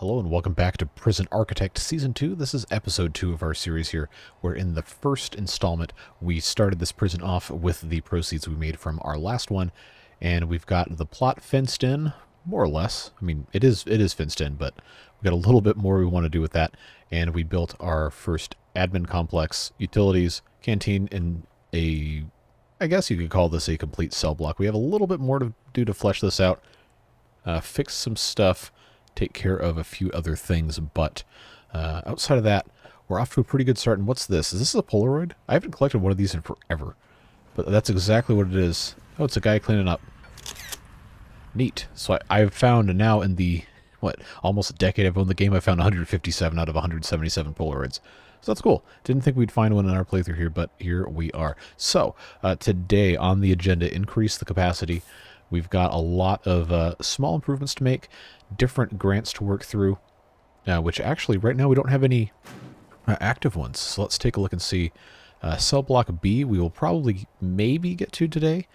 Hello and welcome back to Prison Architect Season 2. This is Episode 2 of our series here, where in the first installment, we started this prison off with the proceeds we made from our last one, and we've got the plot fenced in, more or less. I mean, it is fenced in, but we've got a little bit more we want to do with that, and we built our first admin complex, utilities, canteen, and I guess you could call this a complete cell block. We have a little bit more to do to flesh this out, fix some stuff, take care of a few other things, but outside of that, we're off to a pretty good start. And what's this? Is this a Polaroid? I haven't collected one of these in forever, but that's exactly what it is. Oh, it's a guy cleaning up. Neat. So I've found now in the, almost a decade I've owned the game, I found 157 out of 177 Polaroids. So that's cool. Didn't think we'd find one in our playthrough here, but here we are. So today on the agenda, increase the capacity. We've got a lot of small improvements to make, different grants to work through, which actually right now we don't have any active ones. So let's take a look and see. Cell block B we will probably maybe get to today,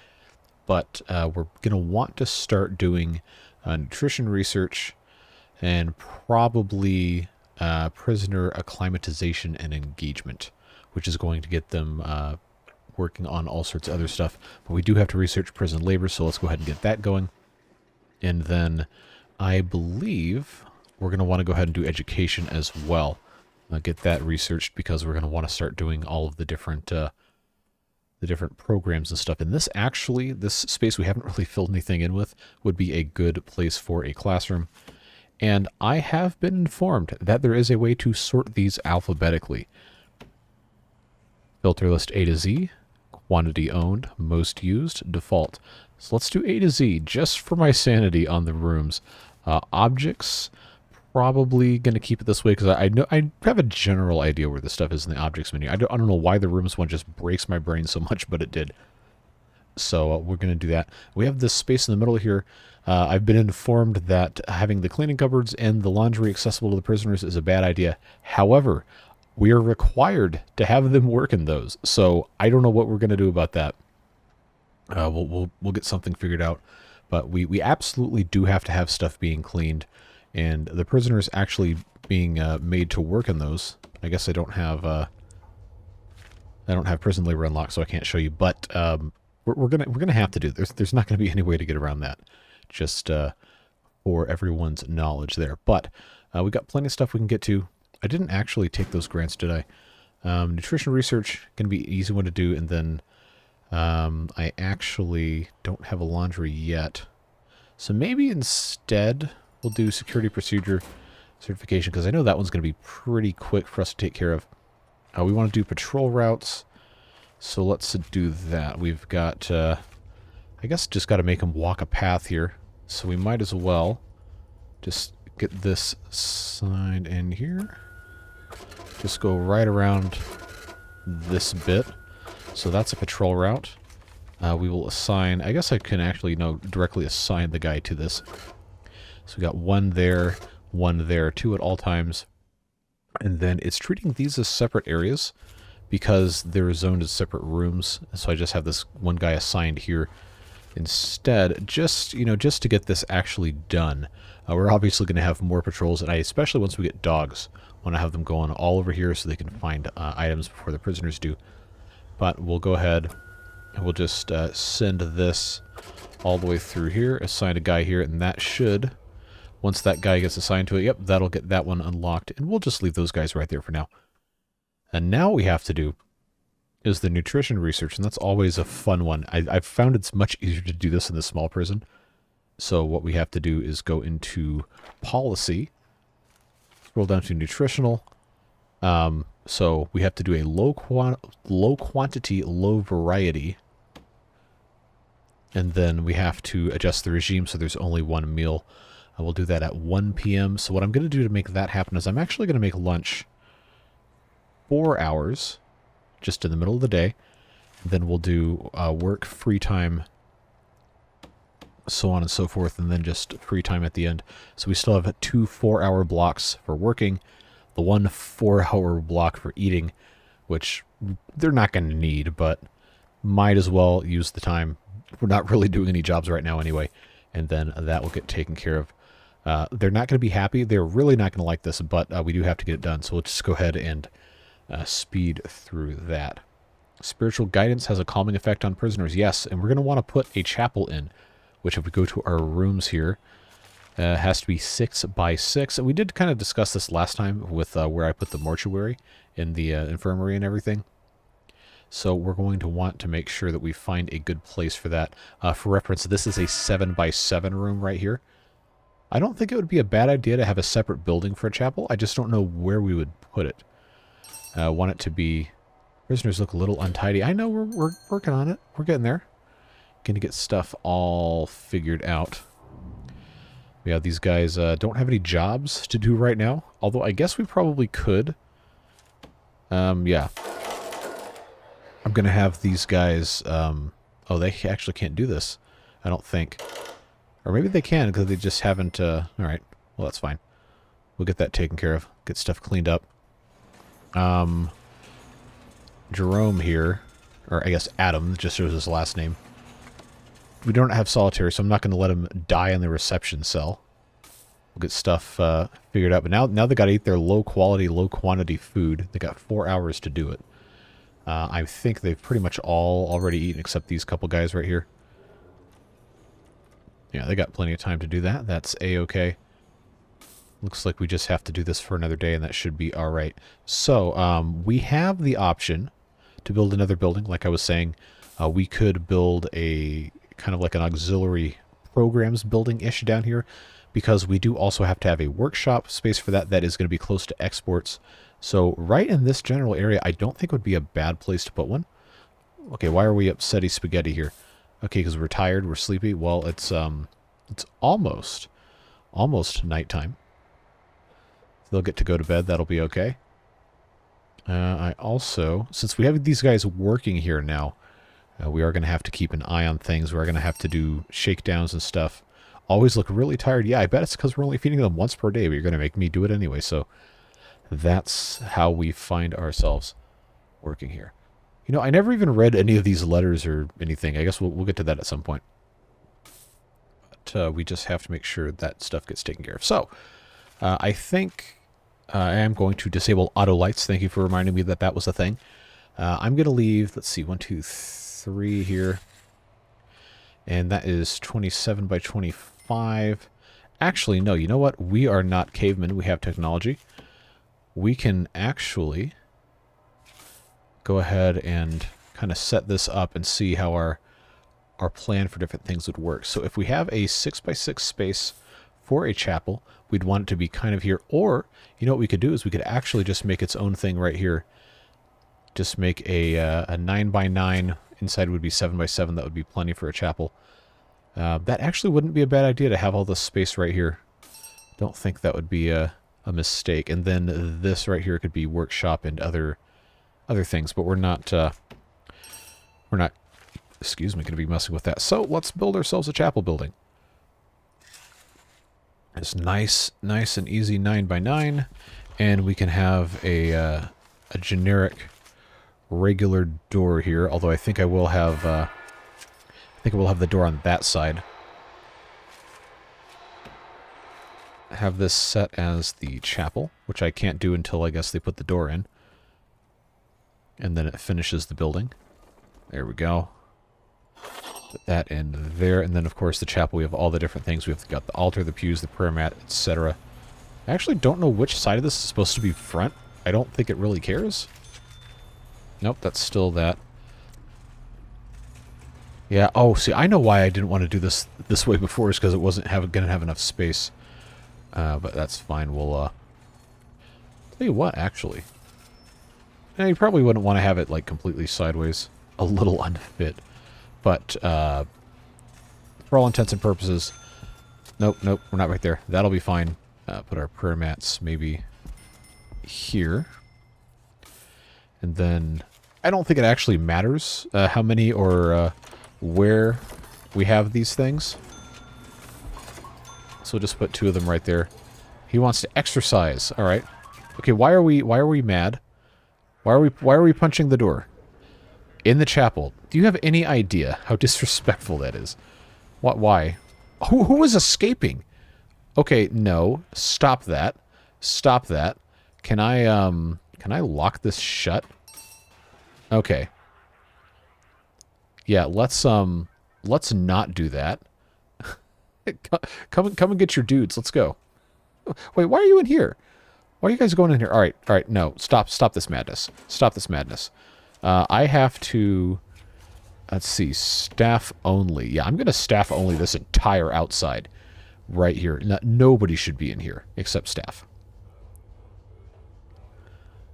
but we're going to want to start doing nutrition research and probably prisoner acclimatization and engagement, which is going to get them working on all sorts of other stuff. But we do have to research prison labor, so let's go ahead and get that going. And then I believe we're going to want to go ahead and do education as well. Get that researched because we're going to want to start doing all of the different programs and stuff. And this space we haven't really filled anything in with would be a good place for a classroom. And I have been informed that there is a way to sort these alphabetically. Filter list A to Z, quantity owned, most used, default. So let's do A to Z just for my sanity on the rooms. Objects, probably going to keep it this way because I have a general idea where this stuff is in the objects menu. I don't know why the rooms one just breaks my brain so much, but it did. So we're going to do that. We have this space in the middle here. I've been informed that having the cleaning cupboards and the laundry accessible to the prisoners is a bad idea. However, we are required to have them work in those. So I don't know what we're going to do about that. We'll get something figured out. But we absolutely do have to have stuff being cleaned. And the prisoners actually being made to work in those. I guess I don't have prison labor unlocked, so I can't show you. But we're gonna have to do. There's not going to be any way to get around that. Just for everyone's knowledge there. But we got plenty of stuff we can get to. I didn't actually take those grants, did I? Nutrition research can be an easy one to do, and then I actually don't have a laundry yet. So maybe instead we'll do security procedure certification, because I know that one's going to be pretty quick for us to take care of. We want to do patrol routes, so let's do that. We've got, I guess just got to make them walk a path here, so we might as well just get this signed in here. Just go right around this bit. So that's a patrol route. We will assign, I guess I can actually directly assign the guy to this. So we got one there, two at all times. And then it's treating these as separate areas because they're zoned as separate rooms. So I just have this one guy assigned here instead, just to get this actually done. We're obviously going to have more patrols, and especially once we get dogs, want to have them going all over here so they can find items before the prisoners do. But we'll go ahead and we'll just send this all the way through here, assign a guy here, and that should, once that guy gets assigned to it, yep, that'll get that one unlocked, and we'll just leave those guys right there for now. And now what we have to do is the nutrition research, and that's always a fun one. I've found it's much easier to do this in the small prison. So what we have to do is go into policy, scroll down to nutritional. So we have to do a low quantity, low variety. And then we have to adjust the regime so there's only one meal. We'll do that at 1 p.m. So what I'm going to do to make that happen is I'm actually going to make lunch 4 hours just in the middle of the day. Then we'll do work, free time, so on and so forth, and then just free time at the end. So we still have 2 4-hour blocks for working, the 1 4-hour block for eating, which they're not going to need, but might as well use the time. We're not really doing any jobs right now anyway, and then that will get taken care of. They're not going to be happy. They're really not going to like this, but we do have to get it done. So let's just go ahead and speed through that. Spiritual guidance has a calming effect on prisoners. Yes, and we're going to want to put a chapel in, which if we go to our rooms here, has to be 6 by 6. And we did kind of discuss this last time with where I put the mortuary in the infirmary and everything. So we're going to want to make sure that we find a good place for that. For reference, this is a 7 by 7 room right here. I don't think it would be a bad idea to have a separate building for a chapel. I just don't know where we would put it. Want it to be... Prisoners look a little untidy. I know, we're working on it. We're getting there. Going to get stuff all figured out. Yeah, these guys don't have any jobs to do right now. Although I guess we probably could. Yeah. I'm going to have these guys... oh, they actually can't do this. I don't think. Or maybe they can because they just haven't... Alright. Well, that's fine. We'll get that taken care of. Get stuff cleaned up. Jerome here, or I guess Adam, just shows his last name. We don't have solitary, so I'm not going to let him die in the reception cell. We'll get stuff figured out. But now they got to eat their low quality, low quantity food. They got 4 hours to do it. I think they've pretty much all already eaten except these couple guys right here. Yeah, they got plenty of time to do that. That's A-okay. Looks like we just have to do this for another day, and that should be alright. So, we have the option to build another building. Like I was saying, we could build a kind of like an auxiliary programs building-ish down here, because we do also have to have a workshop space for that. That is going to be close to exports. So right in this general area, I don't think would be a bad place to put one. Okay, why are we upsetty spaghetti here? Okay, because we're tired, we're sleepy. Well, it's almost nighttime. They'll get to go to bed. That'll be okay. I also, since we have these guys working here now, we are going to have to keep an eye on things. We're going to have to do shakedowns and stuff. Always look really tired. Yeah, I bet it's because we're only feeding them once per day, but you're going to make me do it anyway. So that's how we find ourselves working here. You know, I never even read any of these letters or anything. I guess we'll get to that at some point. But we just have to make sure that stuff gets taken care of. So I think... I am going to disable auto lights. Thank you for reminding me that that was a thing. I'm going to leave, let's see, 1, 2, 3 here. And that is 27 by 25. Actually, no, you know what? We are not cavemen. We have technology. We can actually go ahead and kind of set this up and see how our plan for different things would work. So if we have a 6 by 6 space for a chapel, we'd want it to be kind of here. Or, you know what we could do is we could actually just make its own thing right here. Just make a 9 by 9. Inside would be 7 by 7. That would be plenty for a chapel. That actually wouldn't be a bad idea to have all this space right here. Don't think that would be a mistake. And then this right here could be workshop and other things. But we're not, excuse me, going to be messing with that. So let's build ourselves a chapel building. It's nice and easy 9 by 9, and we can have a generic regular door here. Although I think I will have the door on that side. Have this set as the chapel, which I can't do until I guess they put the door in, and then it finishes the building. There we go. Put that in there, and then of course the chapel, we have all the different things. We've got the altar, the pews, the prayer mat, etc. I actually don't know which side of this is supposed to be front. I don't think it really cares. Nope, that's still that. Yeah, oh, see, I know why I didn't want to do this way before, is because it wasn't going to have enough space. But that's fine. We'll, tell you what, actually. Yeah, you probably wouldn't want to have it, like, completely sideways. A little unfit. But, for all intents and purposes, nope, we're not right there. That'll be fine. Put our prayer mats maybe here. And then, I don't think it actually matters how many or where we have these things. So we'll just put 2 of them right there. He wants to exercise. All right. Okay, why are we mad? Why are we punching the door? In the chapel. Do you have any idea how disrespectful that is? What? Why? Who is escaping? Okay, no. Stop that. Stop that. Can I lock this shut? Okay. Yeah, let's not do that. Come and get your dudes. Let's go. Wait, why are you in here? Why are you guys going in here? All right, no. Stop this madness. Stop this madness. I have to, let's see, staff only. Yeah, I'm going to staff only this entire outside right here. Nobody should be in here except staff.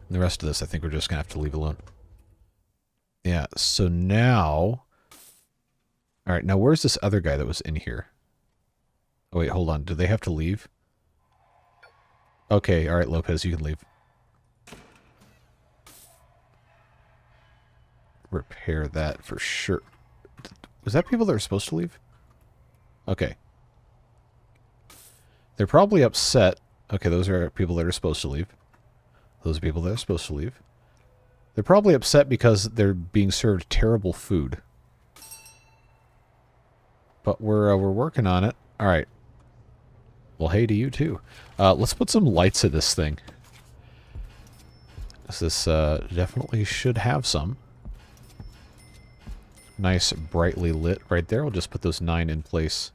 And the rest of this, I think we're just going to have to leave alone. Yeah, so now, all right, now where's this other guy that was in here? Oh, wait, hold on. Do they have to leave? Okay, all right, Lopez, you can leave. Repair that for sure. Was that people that are supposed to leave? Okay. They're probably upset. Okay, those are people that are supposed to leave. Those are people that are supposed to leave. They're probably upset because they're being served terrible food. But we're working on it. All right. Well, hey to you too. Let's put some lights in this thing. This definitely should have some. Nice, brightly lit right there. We'll just put those 9 in place.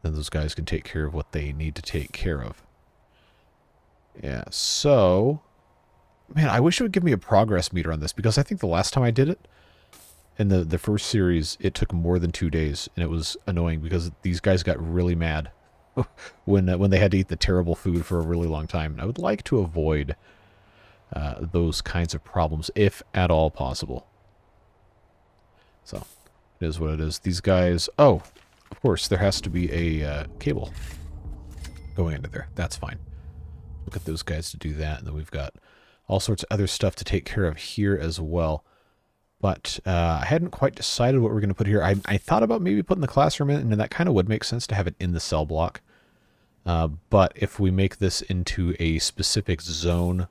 Then those guys can take care of what they need to take care of. Yeah, so... Man, I wish it would give me a progress meter on this, because I think the last time I did it, in the first series, it took more than 2 days, and it was annoying, because these guys got really mad when they had to eat the terrible food for a really long time. And I would like to avoid those kinds of problems, if at all possible. So, it is what it is. These guys... Oh, of course, there has to be a cable going into there. That's fine. Look at those guys to do that, and then we've got all sorts of other stuff to take care of here as well. But I hadn't quite decided what we're going to put here. I thought about maybe putting the classroom in, and that kind of would make sense to have it in the cell block. But if we make this into a specific zone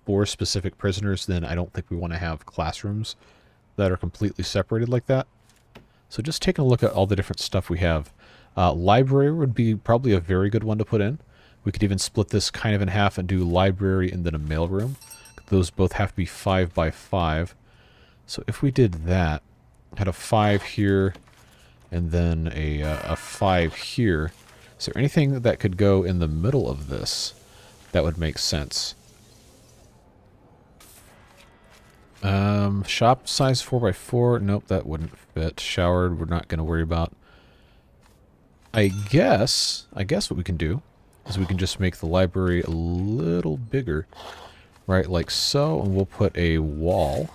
for specific prisoners, then I don't think we want to have classrooms that are completely separated like that. So just taking a look at all the different stuff we have. Library would be probably a very good one to put in. We could even split this kind of in half and do library and then a mailroom. Those both have to be 5 by 5. So if we did that, had a 5 here, and then a 5 here, is there anything that could go in the middle of this that would make sense? Shop size 4 by 4. Nope, that wouldn't fit. Showered, we're not going to worry about. I guess what we can do is we can just make the library a little bigger, right, like so, and we'll put a wall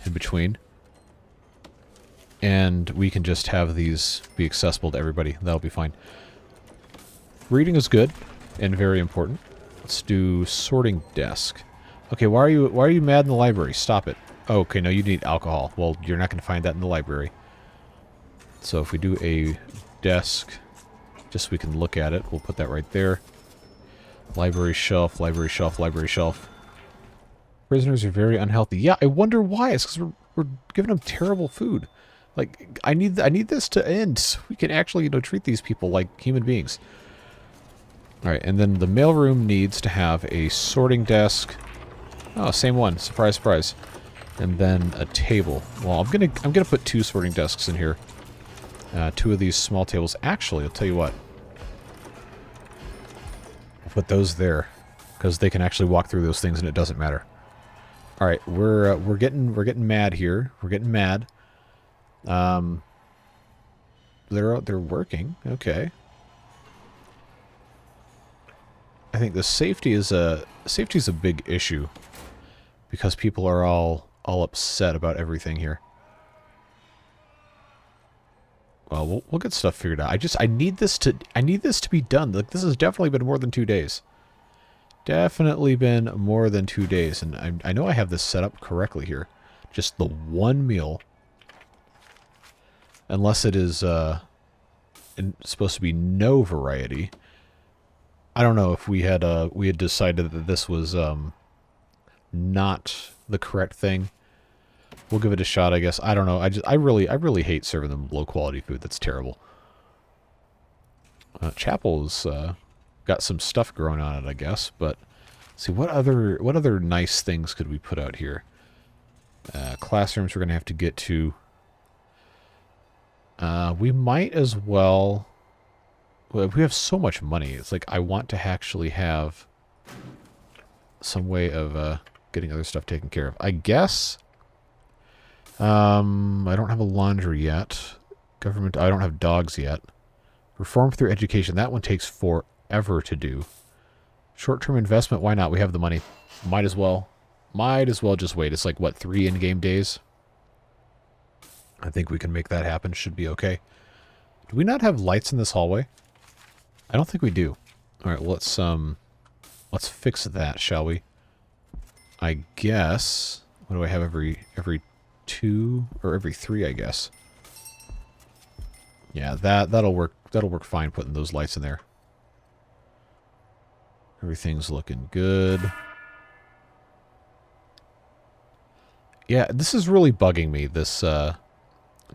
in between, and we can just have these be accessible to everybody. That'll be fine. Reading is good and very important. Let's do sorting desk. Okay, why are you mad in the library? Stop it. Oh, okay, no, you need alcohol. Well, you're not going to find that in the library. So if we do a desk, just so we can look at it, we'll put that right there. Library shelf, library shelf, library shelf. Prisoners are very unhealthy. Yeah, I wonder why. It's because we're giving them terrible food. Like, I need this to end so we can actually, treat these people like human beings. Alright, and then the mailroom needs to have a sorting desk. Oh, same one. Surprise, surprise. And then a table. Well, I'm gonna put 2 sorting desks in here. 2 of these small tables. Actually, I'll tell you what. I'll put those there, because they can actually walk through those things and it doesn't matter. All right, we're getting mad here. We're getting mad. They're working. Okay. I think the safety is a big issue, because people are all upset about everything here. Well, we'll get stuff figured out. I need this to be done. Like, this has definitely been more than 2 days. Definitely been more than 2 days, and I know I have this set up correctly here. Just the one meal, unless it is supposed to be no variety. I don't know if we had decided that this was not the correct thing. We'll give it a shot, I guess. I don't know. I really hate serving them low quality food. That's terrible. Chapel's got some stuff growing on it, I guess. But let's see, what other nice things could we put out here? Classrooms we're going to have to get to. We might as well... Well, we have so much money. It's like I want to actually have some way of getting other stuff taken care of. I guess... I don't have a laundry yet. Government... I don't have dogs yet. Reform through education. That one takes forever to do. Short-term investment. Why not? We have the money. Might as well. Might as well just wait. It's like, what, 3 in-game days? I think we can make that happen. Should be okay. Do we not have lights in this hallway? I don't think we do. All right, let's fix that, shall we? I guess. What do I have every 2 or every 3? I guess. Yeah, that'll work. That'll work fine. Putting those lights in there. Everything's looking good. Yeah, this is really bugging me. This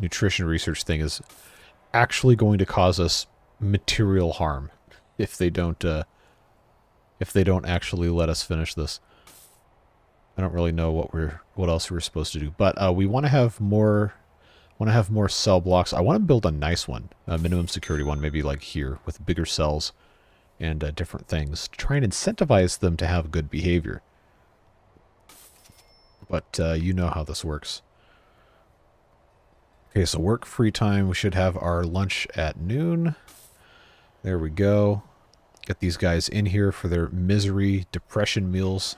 nutrition research thing is actually going to cause us material harm if they don't actually let us finish this. I don't really know what else we're supposed to do, but we want to have more cell blocks. I want to build a nice one, a minimum security one, maybe like here with bigger cells and different things to try and incentivize them to have good behavior. But you know how this works. Okay, so work free time. We should have our lunch at noon. There we go. Get these guys in here for their misery depression meals.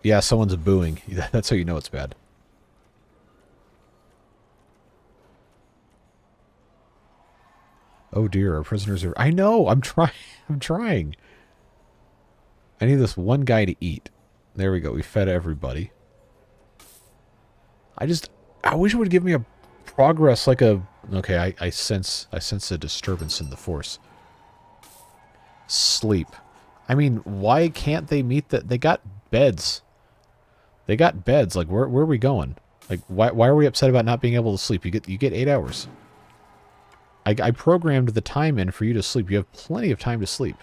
Yeah, someone's booing. That's how you know it's bad. Oh dear, our prisoners are... I know! I'm trying. I'm trying. I need this one guy to eat. There we go. We fed everybody. I wish it would give me a progress like a... Okay, I sense a disturbance in the force. Sleep. I mean, why can't they meet the... They got beds. They got beds. Like, where are we going? Like, why are we upset about not being able to sleep? You get 8 hours. I programmed the time in for you to sleep. You have plenty of time to sleep.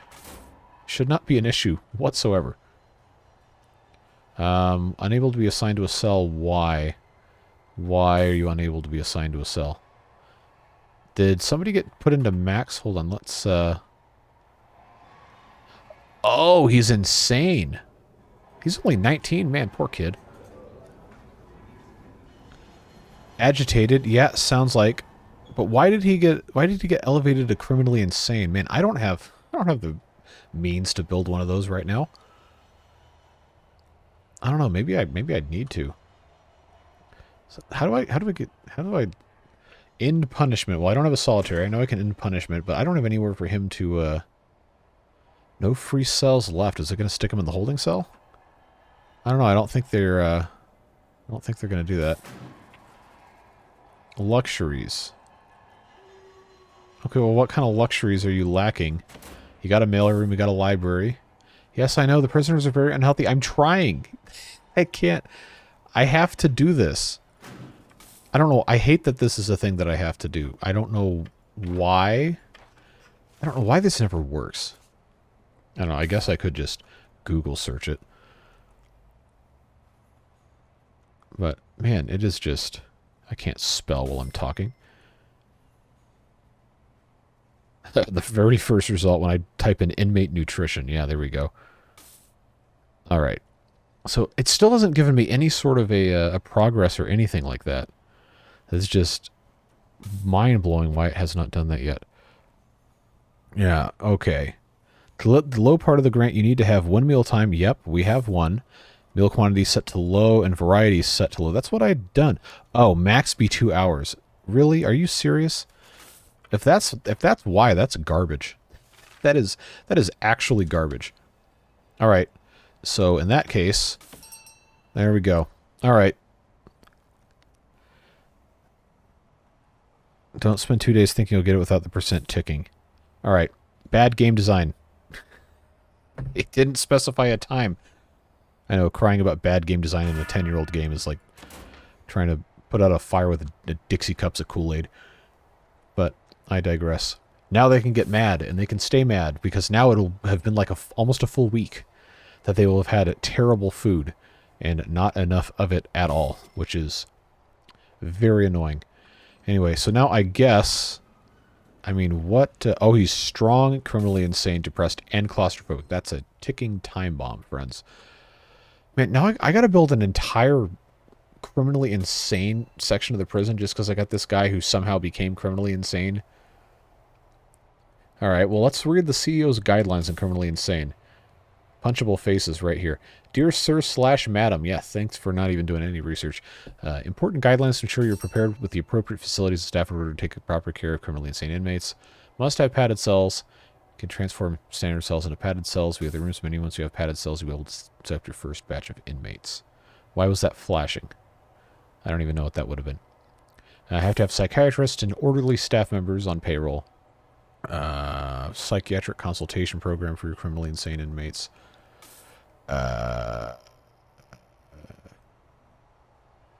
Should not be an issue whatsoever. Unable to be assigned to a cell. Why? Why are you unable to be assigned to a cell? Did somebody get put into max? Hold on, let's... Oh, he's insane. He's only 19. Man, poor kid. Agitated. Yeah, sounds like... But why did he get elevated to criminally insane? Man, I don't have the means to build one of those right now. I don't know, maybe I'd need to. So how do I end punishment? Well, I don't have a solitary. I know I can end punishment, but I don't have anywhere for him to no free cells left. Is it going to stick him in the holding cell? I don't know. I don't think they're going to do that. Luxuries. Okay, well, what kind of luxuries are you lacking? You got a mail room, you got a library. Yes, I know, the prisoners are very unhealthy. I'm trying. I can't. I have to do this. I don't know. I hate that this is a thing that I have to do. I don't know why. I don't know why this never works. I don't know. I guess I could just Google search it. But, man, it is just... I can't spell while I'm talking. The very first result when I type in inmate nutrition. Yeah, there we go. All right. So it still hasn't given me any sort of a progress or anything like that. It's just mind-blowing why it has not done that yet. Yeah, okay. The low part of the grant, you need to have 1 meal time. Yep, we have 1. Meal quantity set to low and variety set to low. That's what I'd done. Oh, max be 2 hours. Really? Are you serious? If that's why, that's garbage. That is actually garbage. All right. So in that case, there we go. All right. Don't spend 2 days thinking you'll get it without the percent ticking. All right. Bad game design. It didn't specify a time. I know crying about bad game design in a 10-year-old game is like trying to put out a fire with a Dixie cups of Kool-Aid. But I digress. Now they can get mad, and they can stay mad, because now it'll have been like almost a full week that they will have had terrible food and not enough of it at all, which is very annoying. Anyway, so now I guess... I mean, what... oh, he's strong, criminally insane, depressed, and claustrophobic. That's a ticking time bomb, friends. Man, now I gotta build an entire criminally insane section of the prison just because I got this guy who somehow became criminally insane. Alright, well, let's read the CEO's guidelines on criminally insane. Punchable faces right here. Dear Sir / Madam, yeah, thanks for not even doing any research. Important guidelines to ensure you're prepared with the appropriate facilities and staff in order to take proper care of criminally insane inmates. Must have padded cells. Can transform standard cells into padded cells. We have the rooms many. Once you have padded cells, you'll be able to accept your first batch of inmates. Why was that flashing? I don't even know what that would have been. I have to have psychiatrists and orderly staff members on payroll. Psychiatric consultation program for your criminally insane inmates.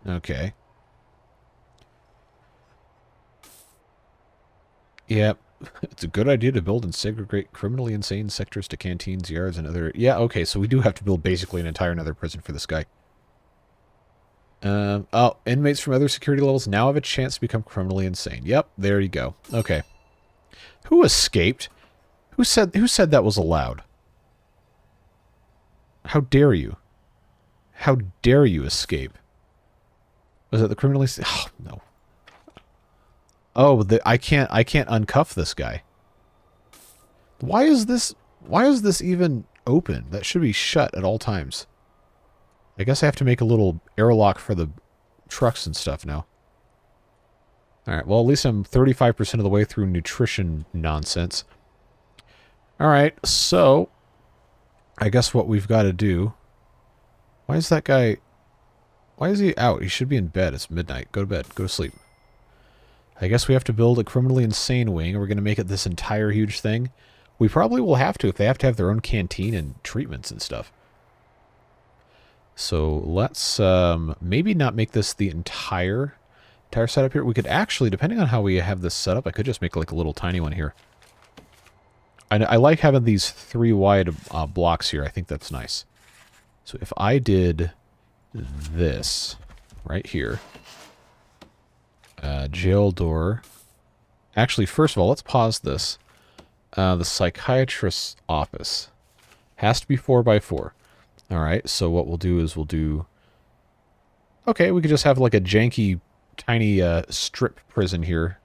Okay. Yep. It's a good idea to build and segregate criminally insane sectors to canteens, yards, and other... Yeah, okay, so we do have to build basically an entire another prison for this guy. Oh, inmates from other security levels now have a chance to become criminally insane. Yep, there you go. Okay. Who escaped? Who said that was allowed? How dare you? How dare you escape? Was it the criminally... Oh, no. Oh, I can't uncuff this guy. Why is this even open? That should be shut at all times. I guess I have to make a little airlock for the trucks and stuff now. Alright, well, at least I'm 35% of the way through nutrition nonsense. Alright, so... I guess what we've got to do... Why is that guy... Why is he out? He should be in bed. It's midnight. Go to bed. Go to sleep. I guess we have to build a criminally insane wing, and we're going to make it this entire huge thing. We probably will have to if they have to have their own canteen and treatments and stuff. So let's maybe not make this the entire setup here. We could actually, depending on how we have this set up, I could just make like a little tiny one here. I like having these 3 wide blocks here. I think that's nice. So if I did this right here, jail door. Actually, first of all, let's pause this. The psychiatrist's office has to be 4x4. All right, so what we'll do is we'll do... Okay, we could just have like a janky, tiny strip prison here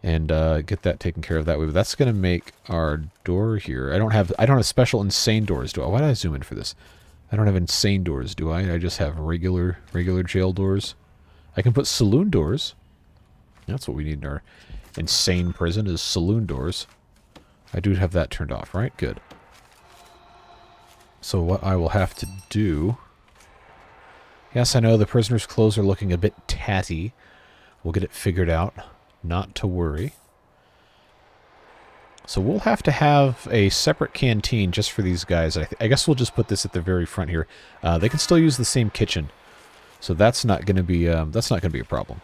and get that taken care of that way. But that's going to make our door here. I don't have special insane doors, do I? Why did I zoom in for this? I don't have insane doors, do I? I just have regular jail doors. I can put saloon doors. That's what we need in our insane prison is saloon doors. I do have that turned off, right? Good. So what I will have to do... Yes, I know the prisoner's clothes are looking a bit tatty. We'll get it figured out. Not to worry. So we'll have to have a separate canteen just for these guys. I guess we'll just put this at the very front here. They can still use the same kitchen. So that's not going to be a problem.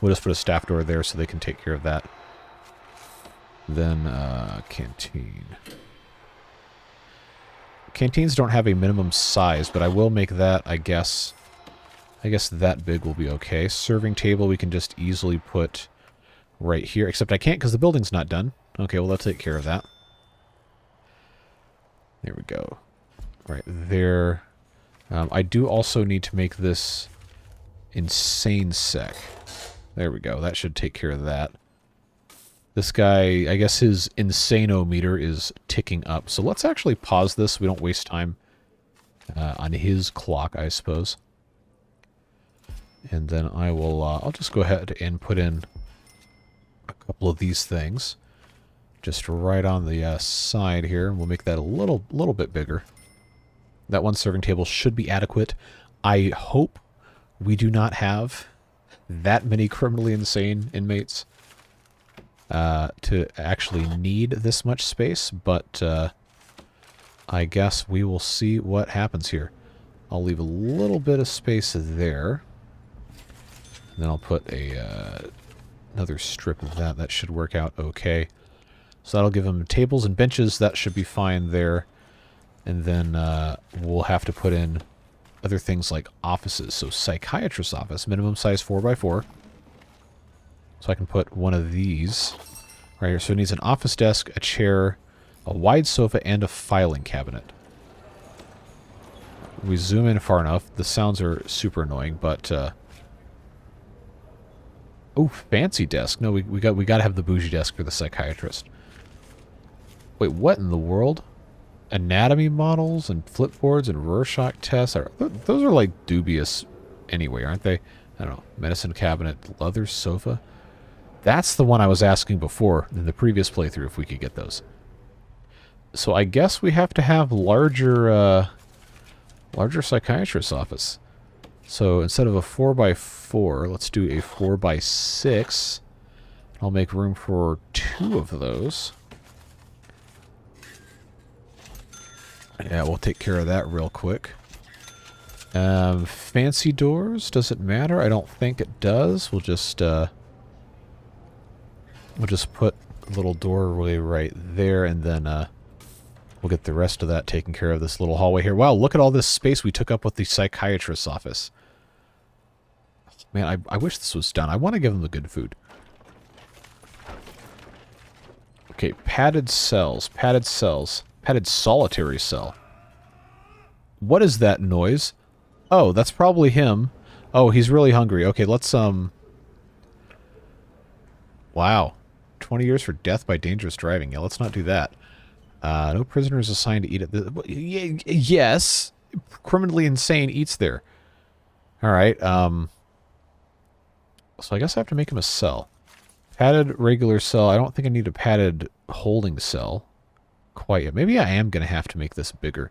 We'll just put a staff door there so they can take care of that. Then canteen. Canteens don't have a minimum size, but I will make that, I guess that big will be okay. Serving table we can just easily put right here, except I can't because the building's not done. Okay, well, let's take care of that. There we go. Right there. I do also need to make this insane sec. There we go. That should take care of that. This guy, I guess his insano-meter is ticking up. So let's actually pause this so we don't waste time on his clock, I suppose. And then I will, I'll just go ahead and put in a couple of these things. Just right on the side here. We'll make that a little bit bigger. That one serving table should be adequate. I hope we do not have that many criminally insane inmates to actually need this much space, but I guess we will see what happens here. I'll leave a little bit of space there. And then I'll put another strip of that. That should work out okay. So that'll give him tables and benches. That should be fine there. And then we'll have to put in other things like offices. So psychiatrist's office, minimum size 4x4. So I can put one of these right here. So it needs an office desk, a chair, a wide sofa, and a filing cabinet. We zoom in far enough. The sounds are super annoying, but oh, fancy desk. No, we got to have the bougie desk for the psychiatrist. Wait, what in the world? Anatomy models and flipboards and Rorschach tests those are like dubious anyway, aren't they? I don't know. Medicine cabinet, leather sofa. That's the one I was asking before in the previous playthrough if we could get those. So I guess we have to have larger psychiatrist's office. So instead of a 4x4, let's do a 4x6. I'll make room for 2 of those. Yeah, we'll take care of that real quick. Fancy doors, does it matter? I don't think it does. We'll just put a little doorway right there, and then we'll get the rest of that taken care of, this little hallway here. Wow, look at all this space we took up with the psychiatrist's office. Man, I wish this was done. I want to give them the good food. Okay, padded cells, padded solitary cell. What is that noise? Oh, that's probably him. Oh, he's really hungry. Okay, let's, wow. 20 years for death by dangerous driving. Yeah, let's not do that. No prisoners assigned to eat at the... Yes! Criminally insane eats there. Alright, so I guess I have to make him a cell. Padded regular cell. I don't think I need a padded holding cell quite yet. Maybe I am going to have to make this bigger.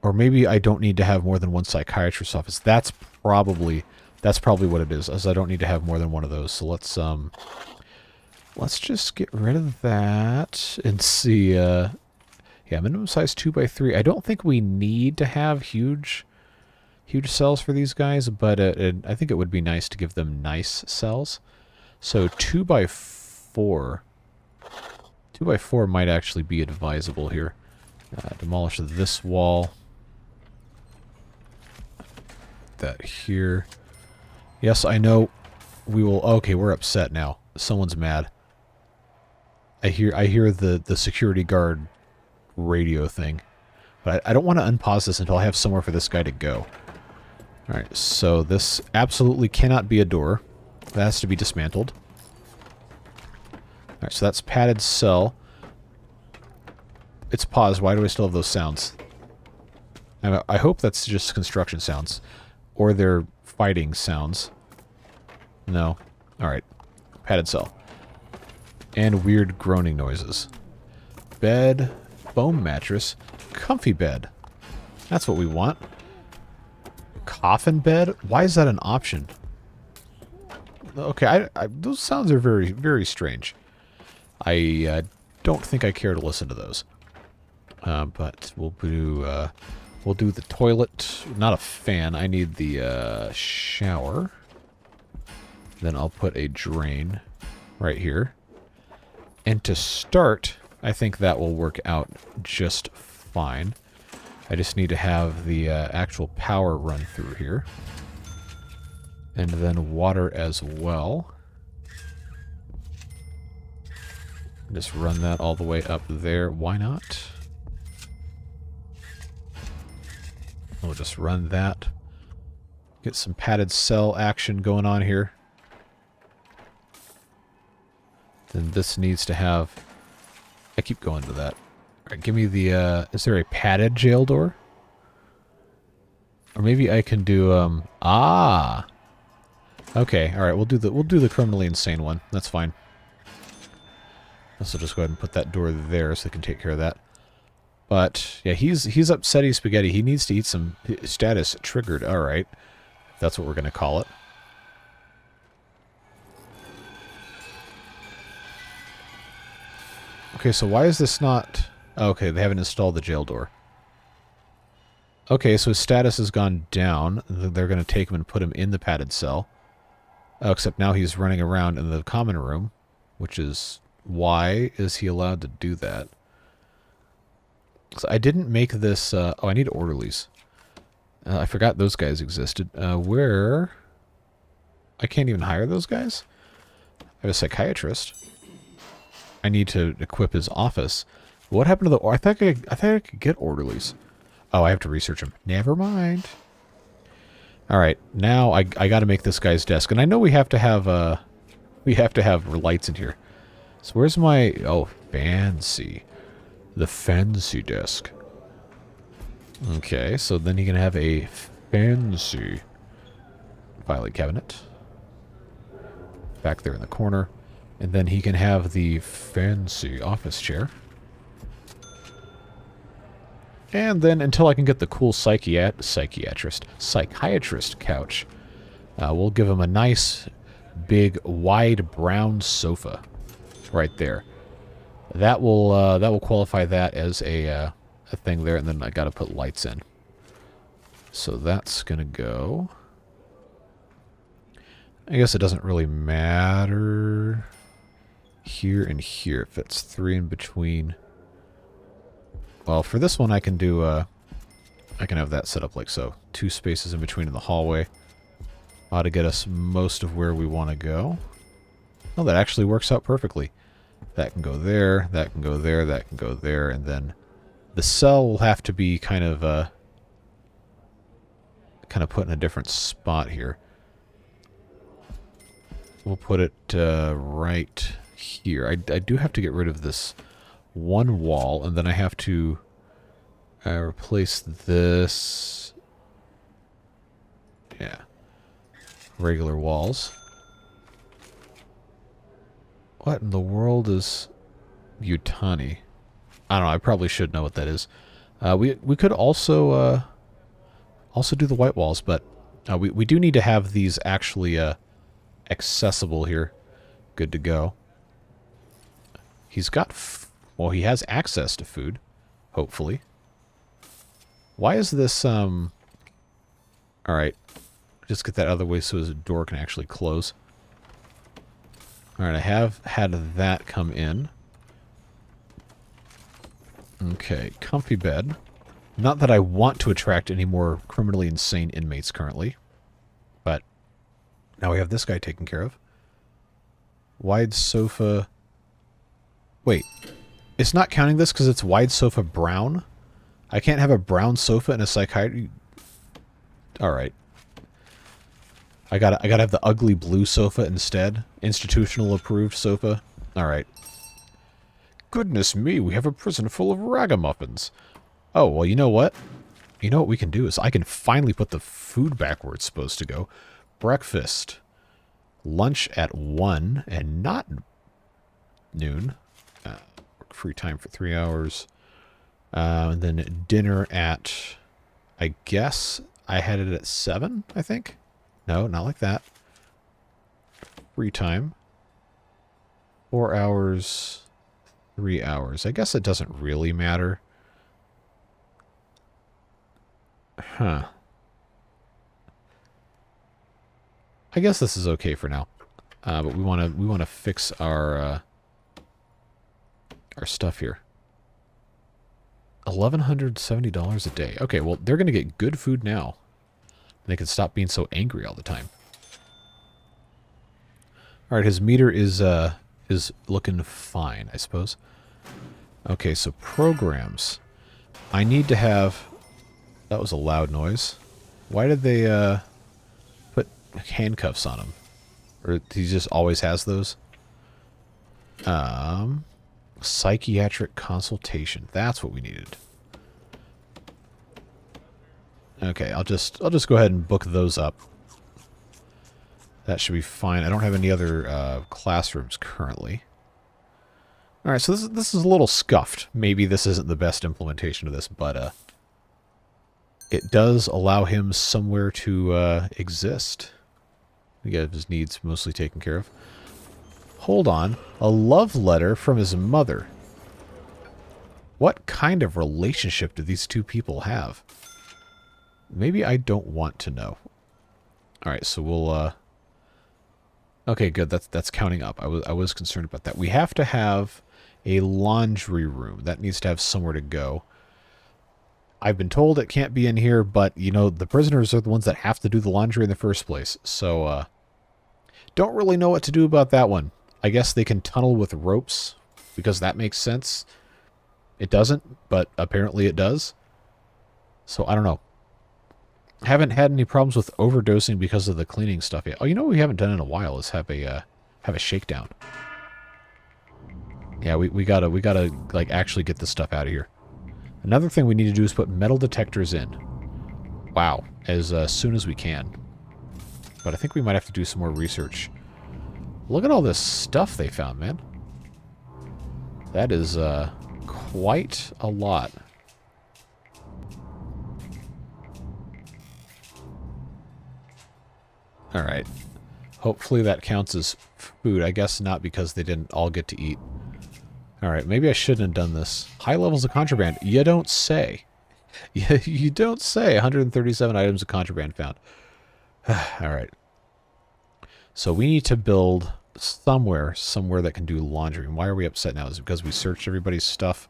Or maybe I don't need to have more than one psychiatrist's office. That's probably what it is, as I don't need to have more than one of those. So let's just get rid of that and see. Yeah, minimum size 2x3. I don't think we need to have huge cells for these guys, but I think it would be nice to give them nice cells. So 2x4. 2x4 might actually be advisable here. Demolish this wall. That here. Yes, I know we will... Okay, we're upset now. Someone's mad. I hear the security guard radio thing. But I don't want to unpause this until I have somewhere for this guy to go. Alright, so this absolutely cannot be a door. That has to be dismantled. Alright, so that's padded cell. It's paused. Why do I still have those sounds? I hope that's just construction sounds. Or they're fighting sounds. No. Alright. Padded cell. And weird groaning noises. Bed. Foam mattress. Comfy bed. That's what we want. Coffin bed? Why is that an option? Okay, those sounds are very, very strange. I don't think I care to listen to those. But we'll do the toilet. Not a fan. I need the shower. Then I'll put a drain right here. And to start, I think that will work out just fine. I just need to have the actual power run through here. And then water as well. Just run that all the way up there. Why not? We'll just run that. Get some padded cell action going on here. Then this needs to have... I keep going to that. Alright, give me the... is there a padded jail door? Or maybe I can do... Okay, alright, we'll do the criminally insane one. That's fine. So just go ahead and put that door there so they can take care of that. But, yeah, he's upsetty spaghetti. He needs to eat some status triggered. Alright. That's what we're going to call it. Okay, so why is this not... Okay, they haven't installed the jail door. Okay, so his status has gone down. They're going to take him and put him in the padded cell. Oh, except now he's running around in the common room, which is why is he allowed to do that? So I didn't make this... oh, I need orderlies. I forgot those guys existed. Where... I can't even hire those guys? I have a psychiatrist. I need to equip his office. What happened to the... I think I could get orderlies. Oh, I have to research them. Never mind. Alright, now I gotta make this guy's desk. And I know we have to have lights in here. So where's my... Oh, fancy. The fancy desk. Okay, so then you can have a fancy filing cabinet. Back there in the corner. And then he can have the fancy office chair. And then until I can get the cool psychiatrist couch, we'll give him a nice, big, wide brown sofa right there. That will qualify that as a thing there, and then I got to put lights in. So that's gonna go. I guess it doesn't really matter here and here if it's 3 in between. Well, for this one I can do I can have that set up like so. 2 spaces in between in the hallway. Ought to get us most of where we want to go. Oh, that actually works out perfectly. That can go there, that can go there, that can go there, and then the cell will have to be kind of put in a different spot here. We'll put it right here. I do have to get rid of this one wall, and then I have to replace this. Yeah. Regular walls. What in the world is Yutani? I don't know, I probably should know what that is. We could also do the white walls, but we do need to have these actually accessible here. Good to go. He's got... well, he has access to food, hopefully. Why is this... Alright. Just get that out of the way so his door can actually close. Alright, I have had that come in. Okay, comfy bed. Not that I want to attract any more criminally insane inmates currently. But now we have this guy taken care of. Wide sofa... Wait. It's not counting this because it's wide sofa brown? I can't have a brown sofa in a psychiatry... Alright. I gotta have the ugly blue sofa instead. Institutional approved sofa. Alright. Goodness me, we have a prison full of ragamuffins. Oh, well, you know what? You know what we can do is I can finally put the food back where it's supposed to go. Breakfast. Lunch at 1 and not noon. Free time for 3 hours. And then dinner at... I guess I had it at 7, I think? No, not like that. Free time. 4 hours... 3 hours. I guess it doesn't really matter. Huh. I guess this is okay for now. But we want to fix our stuff here. $1,170 a day. Okay, well, they're going to get good food now. They can stop being so angry all the time. All right, his meter is looking fine, I suppose. Okay, so programs. I need to have... That was a loud noise. Why did they put handcuffs on him? Or he just always has those? Psychiatric consultation. That's what we needed. Okay, I'll just go ahead and book those up. That should be fine. I don't have any other classrooms currently. All right, so this is a little scuffed. Maybe this isn't the best implementation of this, but it does allow him somewhere to exist. We got his needs mostly taken care of. Hold on. A love letter from his mother. What kind of relationship do these two people have? Maybe I don't want to know. Alright, so we'll... Okay, good. That's counting up. I was concerned about that. We have to have a laundry room. That needs to have somewhere to go. I've been told it can't be in here, but, you know, the prisoners are the ones that have to do the laundry in the first place. So, don't really know what to do about that one. I guess they can tunnel with ropes, because that makes sense. It doesn't, but apparently it does. So, I don't know. Haven't had any problems with overdosing because of the cleaning stuff yet. Oh, you know what we haven't done in a while is have a shakedown. Yeah, we gotta like actually get this stuff out of here. Another thing we need to do is put metal detectors in. Wow, as soon as we can. But I think we might have to do some more research. Look at all this stuff they found, man. That is quite a lot. Alright. Hopefully that counts as food. I guess not, because they didn't all get to eat. Alright, maybe I shouldn't have done this. High levels of contraband. You don't say. You don't say. 137 items of contraband found. Alright. So we need to build somewhere that can do laundry. And why are we upset now? Is it because we searched everybody's stuff?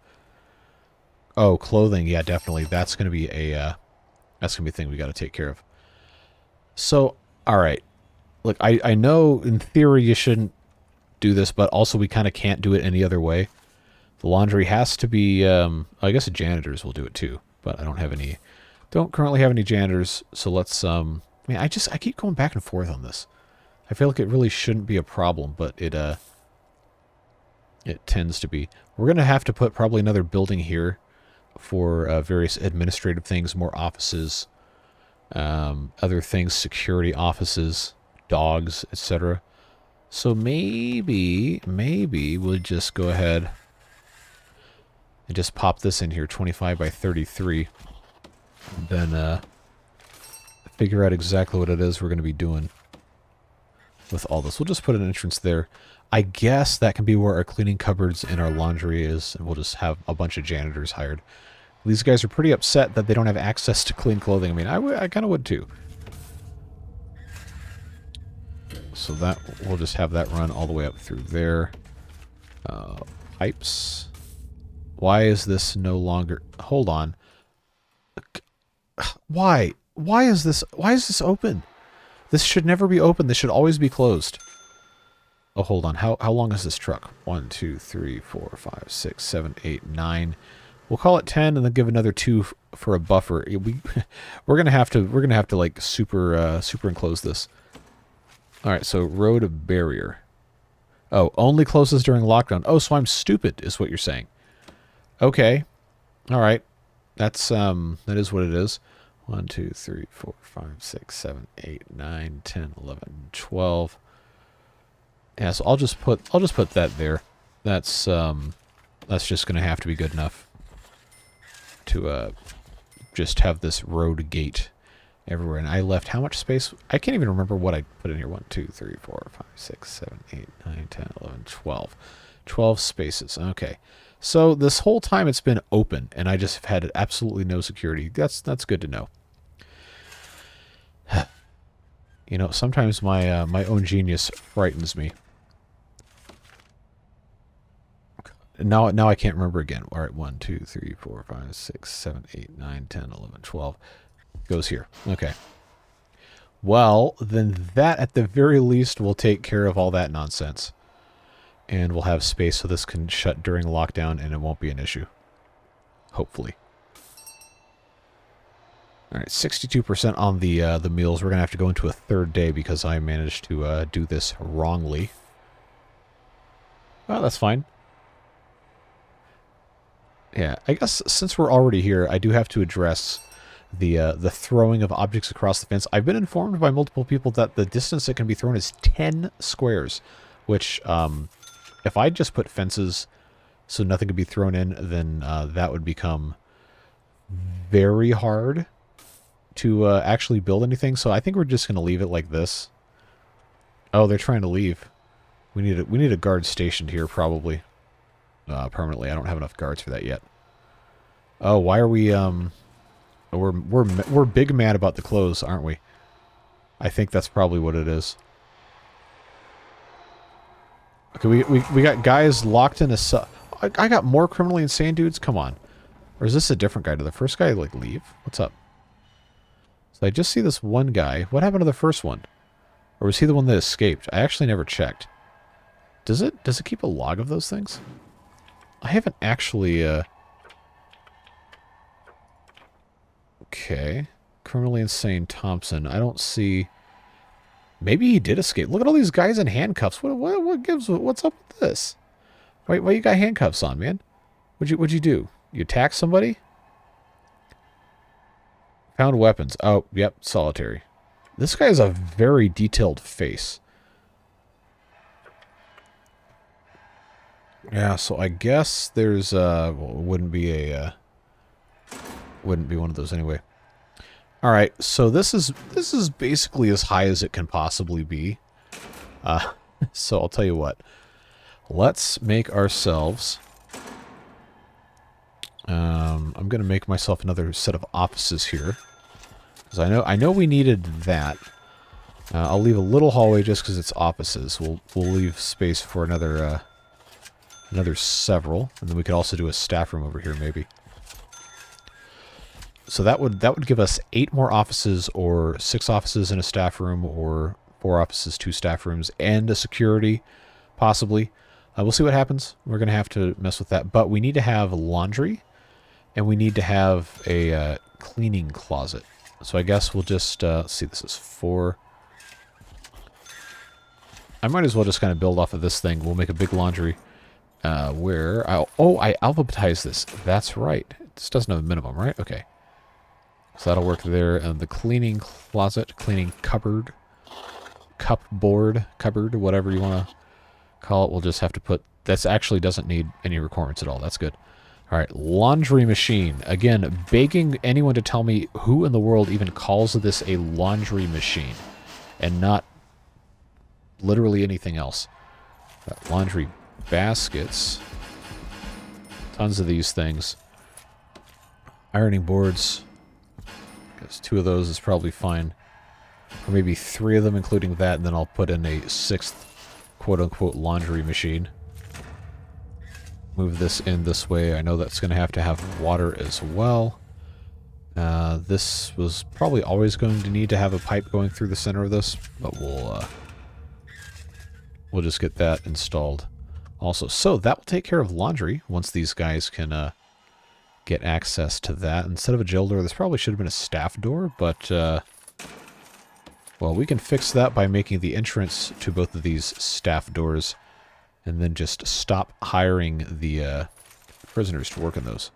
Oh, clothing. Yeah, definitely. That's going to be a thing we got to take care of. So, alright. Look, I know in theory you shouldn't do this, but also we kind of can't do it any other way. The laundry has to be, I guess the janitors will do it too, but I don't currently have any janitors, so let's, I mean, I keep going back and forth on this. I feel like it really shouldn't be a problem, but it tends to be. We're going to have to put probably another building here for various administrative things, more offices, other things, security offices, dogs, etc. So maybe we'll just go ahead and just pop this in here, 25 by 33. Then figure out exactly what it is we're going to be doing with all this. We'll just put an entrance there. I guess that can be where our cleaning cupboards and our laundry is, and we'll just have a bunch of janitors hired. These guys are pretty upset that they don't have access to clean clothing. I mean, I kind of would too. So that we'll just have that run all the way up through there. Pipes. Why is this no longer... Hold on. Why? Why is this open? This should never be open. This should always be closed. Oh, hold on. How long is this truck? 1, 2, 3, 4, 5, 6, 7, 8, 9. We'll call it 10 and then give another 2 for a buffer. We're gonna have to like superimpose this. All right, so road barrier. Oh, only closes during lockdown. Oh, so I'm stupid, is what you're saying. Okay. All right. That is what it is. 1, 2, 3, 4, 5, 6, 7, 8, 9, 10, 11, 12. Yeah, so I'll just put that there. That's just gonna have to be good enough to just have this road gate everywhere. And I left how much space? I can't even remember what I put in here. 1, 2, 3, 4, 5, 6, 7, 8, 9, 10, 11, 12. 12 spaces. Okay. So this whole time it's been open, and I just have had absolutely no security. That's good to know. You know, sometimes my my own genius frightens me. Now I can't remember again. All right, 1, 2, 3, 4, 5, 6, 7, 8, 9, 10, 11, 12. Goes here. Okay. Well, then that at the very least will take care of all that nonsense. And we'll have space so this can shut during lockdown and it won't be an issue. Hopefully. Alright, 62% on the meals. We're going to have to go into a third day because I managed to do this wrongly. Well, that's fine. Yeah, I guess since we're already here, I do have to address the throwing of objects across the fence. I've been informed by multiple people that the distance it can be thrown is 10 squares, which, if I just put fences so nothing could be thrown in, then that would become very hard to actually build anything. So I think we're just going to leave it like this. Oh, they're trying to leave. We need a guard stationed here, probably. Permanently. I don't have enough guards for that yet. Oh, why are we we're big mad about the clothes, aren't we? I think that's probably what it is. Okay, we got guys locked in a cell. I got more criminally insane dudes? Come on. Or is this a different guy? Did the first guy, like, leave? What's up? So I just see this one guy. What happened to the first one? Or was he the one that escaped? I actually never checked. Does it keep a log of those things? I haven't actually, Okay. Criminally insane Thompson. I don't see... Maybe he did escape. Look at all these guys in handcuffs. What's up with this? Why you got handcuffs on, man? What'd you do? You attack somebody? Found weapons. Oh, yep, solitary. This guy has a very detailed face. Yeah, so I guess there's well, it wouldn't be one of those anyway. All right, so this is basically as high as it can possibly be. So I'll tell you what. Let's make ourselves. I'm gonna make myself another set of offices here, because I know we needed that. I'll leave a little hallway just because it's offices. We'll leave space for another several, and then we could also do a staff room over here maybe. So that would give us 8 more offices, or 6 offices and a staff room, or 4 offices, 2 staff rooms, and a security, possibly. We'll see what happens. We're going to have to mess with that. But we need to have laundry, and we need to have a cleaning closet. So I guess we'll just, let's see, this is 4. I might as well just kind of build off of this thing. We'll make a big laundry where I alphabetize this. That's right. This doesn't have a minimum, right? Okay. So that'll work there. And the cleaning closet, cleaning cupboard, cupboard, whatever you want to call it. We'll just have to put... That actually doesn't need any requirements at all. That's good. All right, laundry machine. Again, begging anyone to tell me who in the world even calls this a laundry machine and not literally anything else. Got laundry baskets. Tons of these things. Ironing boards. I guess 2 of those is probably fine. Or maybe 3 of them, including that, and then I'll put in a 6th quote-unquote laundry machine. Move this in this way. I know that's going to have water as well. This was probably always going to need to have a pipe going through the center of this, but we'll just get that installed also. So that will take care of laundry once these guys can get access to that. Instead of a jail door, this probably should have been a staff door, but well, we can fix that by making the entrance to both of these staff doors, and then just stop hiring the prisoners to work in those.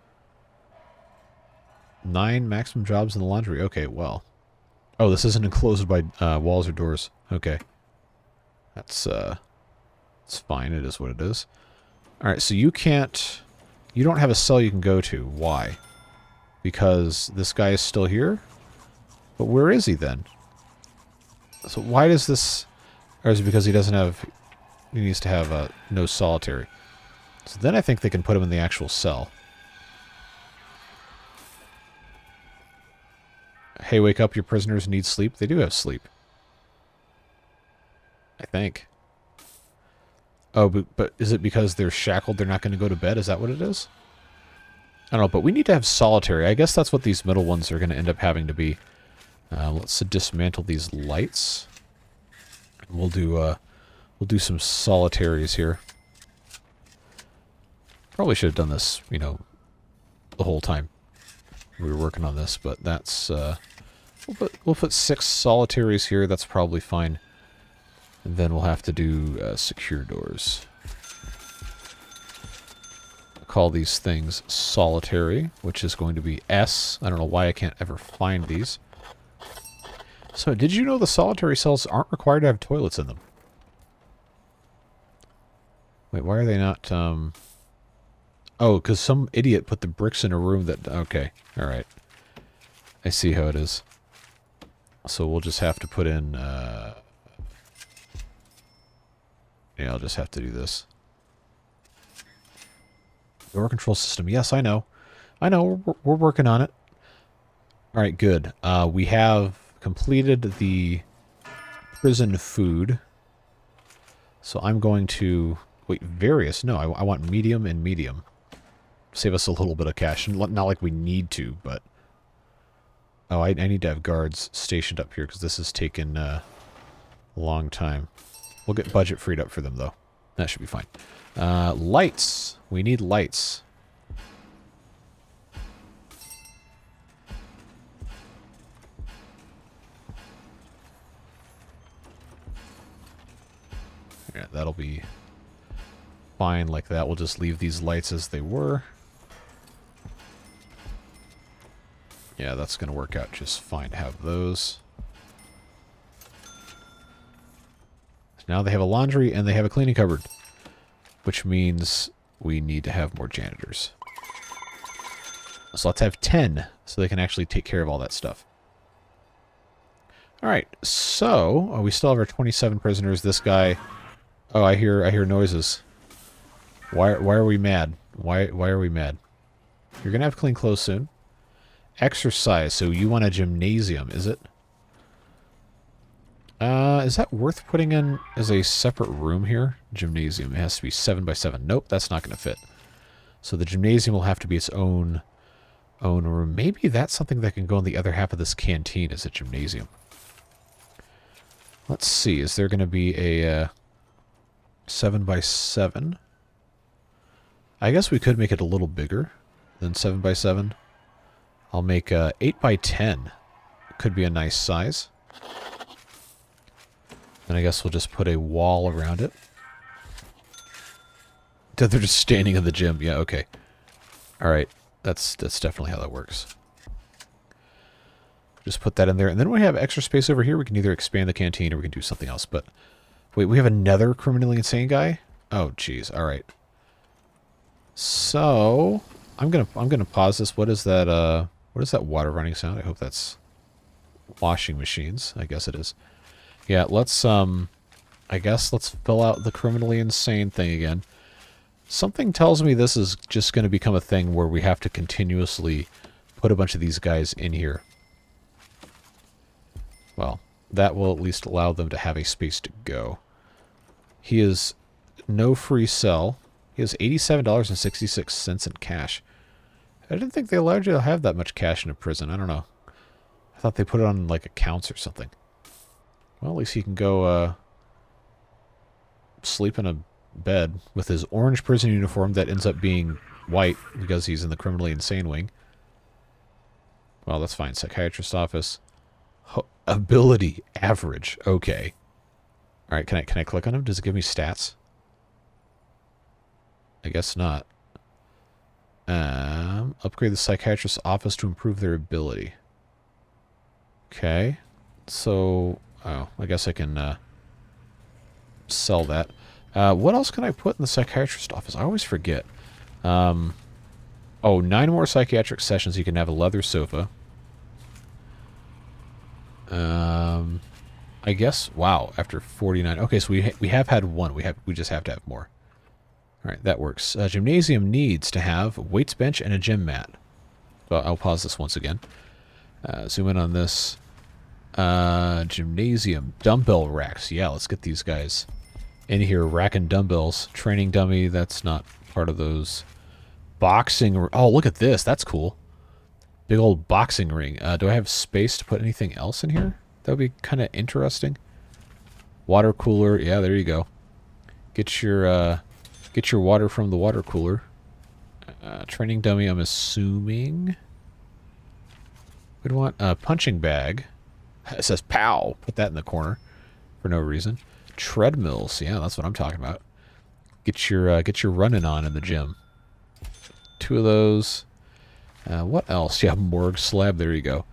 9 maximum jobs in the laundry. Okay, well. Oh, this isn't enclosed by walls or doors. Okay. That's it's fine. It is what it is. Alright, so you can't... You don't have a cell you can go to. Why? Because this guy is still here? But where is he then? So why does this... Or is it because he doesn't have... He needs to have no solitary. So then I think they can put him in the actual cell. Hey, wake up, your prisoners need sleep. They do have sleep. I think. Oh, but is it because they're shackled, they're not going to go to bed? Is that what it is? I don't know, but we need to have solitary. I guess that's what these middle ones are going to end up having to be. Let's dismantle these lights. We'll do some solitaries here. Probably should have done this, you know, the whole time we were working on this, but that's we'll put 6 solitaries here. That's probably fine. And then we'll have to do secure doors. I'll call these things solitary, which is going to be S. I don't know why I can't ever find these. So, did you know the solitary cells aren't required to have toilets in them? Wait, why are they not, Oh, because some idiot put the bricks in a room that... Okay, alright. I see how it is. So we'll just have to put in, Yeah, I'll just have to do this. Door control system. Yes, I know. I know, we're working on it. Alright, good. We have completed the prison food. So I'm going to... Wait, various? No, I want medium and medium. Save us a little bit of cash. Not like we need to, but... Oh, I need to have guards stationed up here because this has taken a long time. We'll get budget freed up for them, though. That should be fine. Lights. We need lights. Yeah, that'll be fine like that. We'll just leave these lights as they were. Yeah, that's going to work out just fine to have those. Now they have a laundry and they have a cleaning cupboard, which means we need to have more janitors. So let's have 10 so they can actually take care of all that stuff. Alright, so we still have our 27 prisoners. This guy... Oh, I hear noises. Why are we mad? Why are we mad? You're going to have clean clothes soon. Exercise, so you want a gymnasium, is it? Is that worth putting in as a separate room here? Gymnasium, it has to be 7 by 7. Nope, that's not going to fit. So the gymnasium will have to be its own room. Maybe that's something that can go in the other half of this canteen as a gymnasium. Let's see, is there going to be a 7 by 7? I guess we could make it a little bigger than 7 by 7. I'll make 8 by 10. Could be a nice size. And I guess we'll just put a wall around it. They're just standing in the gym. Yeah, okay. Alright. That's definitely how that works. Just put that in there. And then we have extra space over here. We can either expand the canteen or we can do something else. But wait, we have another criminally insane guy? Oh, jeez. Alright. So I'm gonna pause this. What is that water running sound? I hope that's washing machines. I guess it is. Yeah, let's I guess let's fill out the criminally insane thing again. Something tells me this is just going to become a thing where we have to continuously put a bunch of these guys in here. Well, that will at least allow them to have a space to go. He is no free sell. He has $87.66 in cash. I didn't think they allowed you to have that much cash in a prison. I don't know. I thought they put it on, like, accounts or something. Well, at least he can go, sleep in a bed with his orange prison uniform that ends up being white because he's in the criminally insane wing. Well, that's fine. Psychiatrist office. Ability average. Okay. All right, can I click on him? Does it give me stats? I guess not. Upgrade the psychiatrist's office to improve their ability. Okay. So, oh, I guess I can sell that. What else can I put in the psychiatrist's office? I always forget. Oh, 9 more psychiatric sessions. You can have a leather sofa. I guess. Wow, after 49. Okay, so we have had one. We just have to have more. All right, that works. Gymnasium needs to have a weights bench and a gym mat. So I'll pause this once again. Zoom in on this. Gymnasium dumbbell racks. Yeah, let's get these guys in here. Rack and dumbbells. Training dummy. That's not part of those. Boxing. Oh, look at this. That's cool. Big old boxing ring. Do I have space to put anything else in here? That would be kind of interesting. Water cooler. Yeah, there you go. Get your water from the water cooler. Training dummy, I'm assuming. We'd want a punching bag. It says POW. Put that in the corner for no reason. Treadmills. Yeah, that's what I'm talking about. Get your running on in the gym. 2 of those. What else? Yeah, morgue slab. There you go.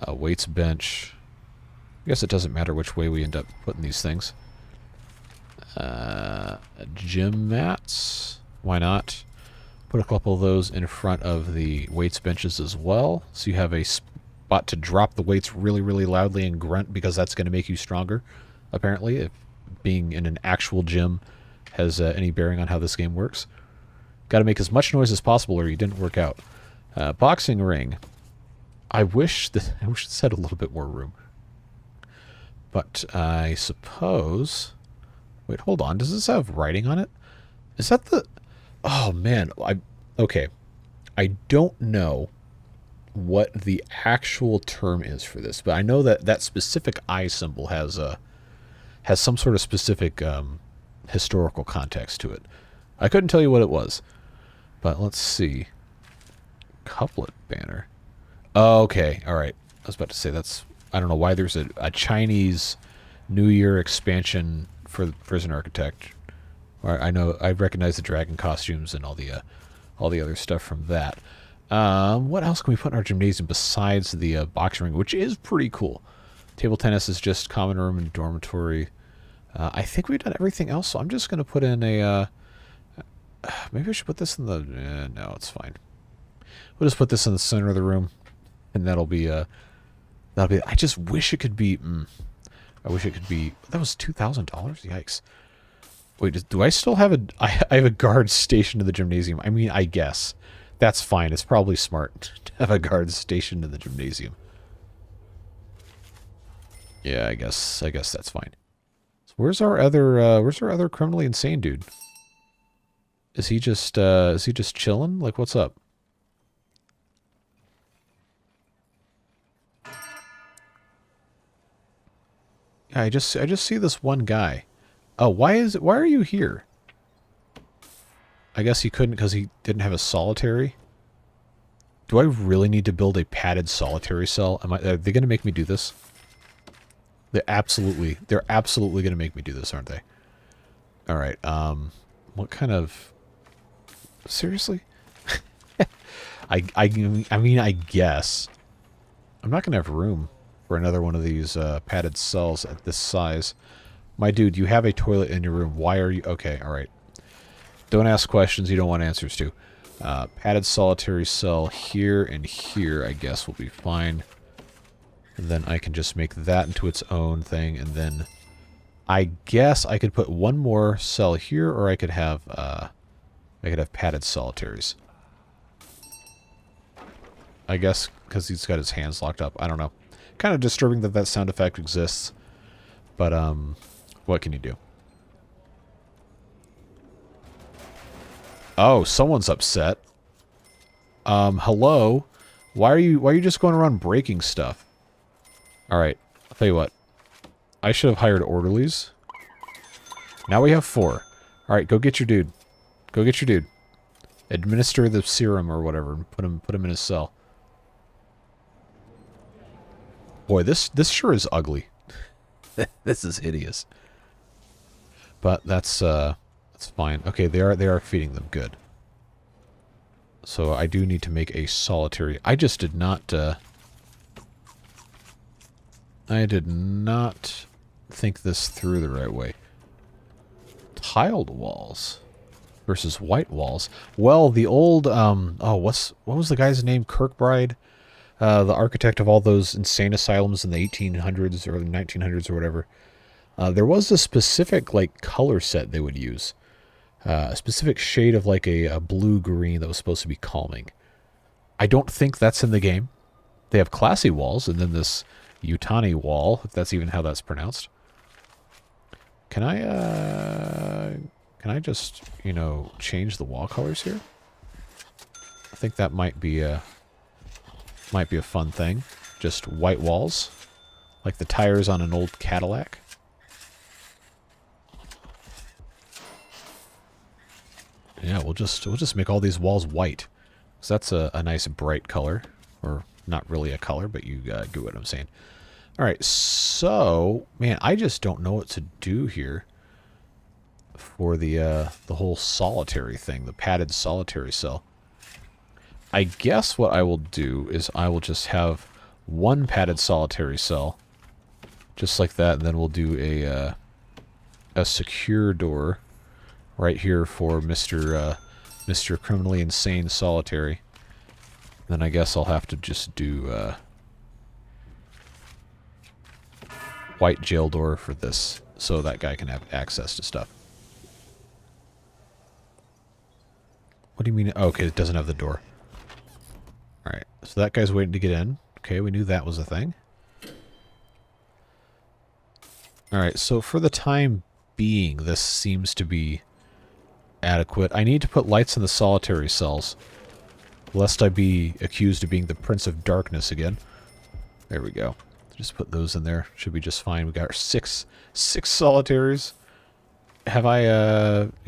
Weights bench. I guess it doesn't matter which way we end up putting these things. Gym mats. Why not? Put a couple of those in front of the weights benches as well. So you have a spot to drop the weights really, really loudly and grunt because that's going to make you stronger, apparently. If being in an actual gym has any bearing on how this game works. Got to make as much noise as possible or you didn't work out. Boxing ring. I wish this had a little bit more room. But I suppose... Wait, hold on. Does this have writing on it? Is that the... Oh, man. Okay. I don't know what the actual term is for this, but I know that that specific eye symbol has some sort of specific historical context to it. I couldn't tell you what it was, but let's see. Couplet banner. Oh, okay. All right. I was about to say that's... I don't know why there's a Chinese New Year expansion for the Prison Architect. I know I recognize the dragon costumes and all the other stuff from that. What else can we put in our gymnasium besides the boxing ring, which is pretty cool? Table tennis is just common room and dormitory. I think we've done everything else, so I'm just going to put in a... maybe I should put this in the... no, it's fine. We'll just put this in the center of the room, and that'll be... I just wish it could be... I wish it could be... That was $2,000? Yikes. Wait, do I still have a... I have a guard stationed in the gymnasium. I mean, I guess. That's fine. It's probably smart to have a guard stationed in the gymnasium. Yeah, I guess that's fine. So where's our other criminally insane dude? Is he just chilling? Like, what's up? Yeah, I just see this one guy. Oh, why are you here? I guess he couldn't because he didn't have a solitary. Do I really need to build a padded solitary cell? Are they going to make me do this? They're absolutely going to make me do this, aren't they? All right. What kind of... Seriously? I mean, I guess. I'm not going to have room for another one of these padded cells at this size. My dude, you have a toilet in your room. Why are you... Okay, all right. Don't ask questions you don't want answers to. Padded solitary cell here and here, I guess, will be fine. And then I can just make that into its own thing, and then I guess I could put one more cell here, or I could have padded solitaries. I guess because he's got his hands locked up. I don't know. Kind of disturbing that that sound effect exists, but what can you do? Oh, someone's upset. Hello? Why are you just going around breaking stuff? Alright, I'll tell you what. I should have hired orderlies. Now we have 4. Alright, go get your dude. Go get your dude. Administer the serum or whatever and put him in his cell. Boy, this sure is ugly. This is hideous. But that's fine. Okay, they are feeding them good. So I do need to make a solitary. I just did not think this through the right way. Tiled walls versus white walls. Well, the old what was the guy's name? Kirkbride, the architect of all those insane asylums in the 1800s or the 1900s or whatever. There was a specific like color set they would use. A specific shade of like a blue-green that was supposed to be calming. I don't think that's in the game. They have classy walls, and then this Yutani wall, if that's even how that's pronounced. Can I just, you know, change the wall colors here? I think that might be a fun thing. Just white walls, like the tires on an old Cadillac. Yeah, we'll just make all these walls white. So that's a nice bright color. Or not really a color, but you get what I'm saying. Alright, so... Man, I just don't know what to do here for the whole solitary thing. The padded solitary cell. I guess what I will do is I will just have one padded solitary cell. Just like that, and then we'll do a secure door right here for Mr. Criminally Insane Solitary. Then I guess I'll have to just do white jail door for this, so that guy can have access to stuff. What do you mean? Oh, okay, it doesn't have the door. Alright, so that guy's waiting to get in. Okay, we knew that was a thing. Alright, so for the time being, this seems to be adequate. I need to put lights in the solitary cells, lest I be accused of being the Prince of Darkness again. There we go. Just put those in there. Should be just fine. We got our six solitaries. Have I,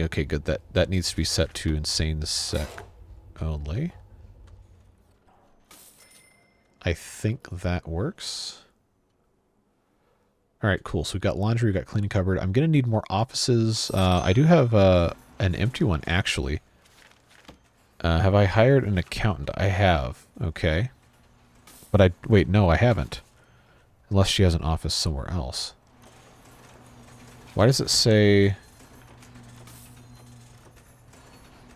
okay, good. That needs to be set to insane sec only. I think that works. Alright, cool. So we've got laundry, we've got cleaning cupboard. I'm going to need more offices. I do have an empty one, actually. Have I hired an accountant? I have. Okay. But wait, no, I haven't. Unless she has an office somewhere else. Why does it say...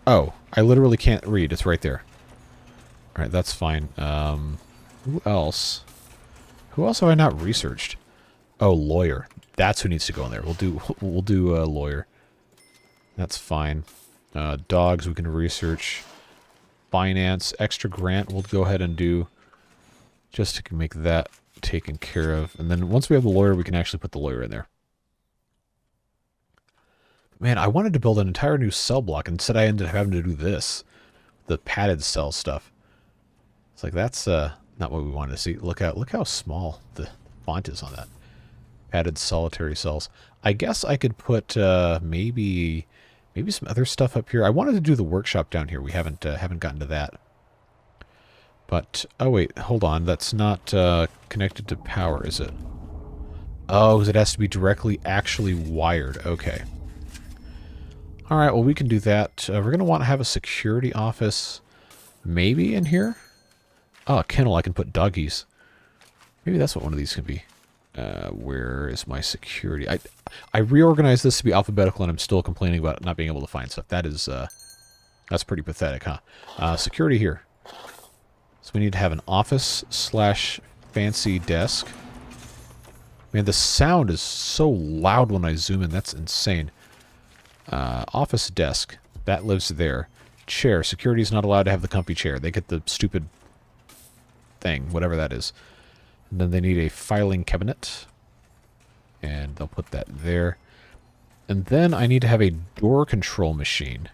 Oh, I literally can't read. It's right there. Alright, that's fine. Who else? Who else have I not researched? Oh, lawyer. That's who needs to go in there. We'll do a lawyer. That's fine. Dogs we can research. Finance, extra grant we'll go ahead and do just to make that taken care of. And then once we have the lawyer, we can actually put the lawyer in there. Man, I wanted to build an entire new cell block, and instead I ended up having to do this. The padded cell stuff. It's like, that's not what we wanted to see. Look how small the font is on that. Padded solitary cells. I guess I could put maybe some other stuff up here. I wanted to do the workshop down here. We haven't gotten to that. But, oh wait, hold on. That's not connected to power, is it? Oh, it has to be directly actually wired. Okay. Alright, well we can do that. We're going to want to have a security office maybe in here. Oh, a kennel. I can put doggies. Maybe that's what one of these can be. Where is my security? I reorganized this to be alphabetical and I'm still complaining about not being able to find stuff. That is, that's pretty pathetic, huh? Security here. So we need to have an office / fancy desk. Man, the sound is so loud when I zoom in. That's insane. Office desk. That lives there. Chair. Security is not allowed to have the comfy chair. They get the stupid thing, whatever that is. And then they need a filing cabinet. And they'll put that there. And then I need to have a door control machine.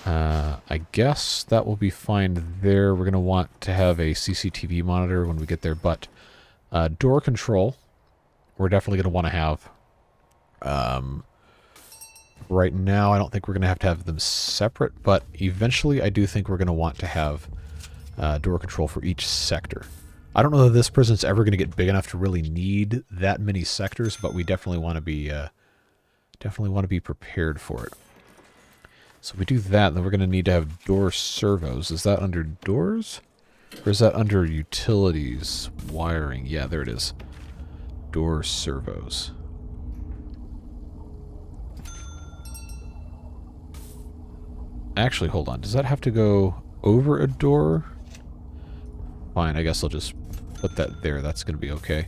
I guess that will be fine there. We're going to want to have a CCTV monitor when we get there. But door control, we're definitely going to want to have. Right now, I don't think we're going to have them separate. But eventually, I do think we're going to want to have door control for each sector. I don't know that this prison's ever going to get big enough to really need that many sectors, but we definitely want to be prepared for it. So if we do that, then we're going to need to have door servos. Is that under doors? Or is that under utilities, wiring? Yeah, there it is. Door servos. Actually, hold on. Does that have to go over a door? Fine, I guess I'll just put that there. That's going to be okay.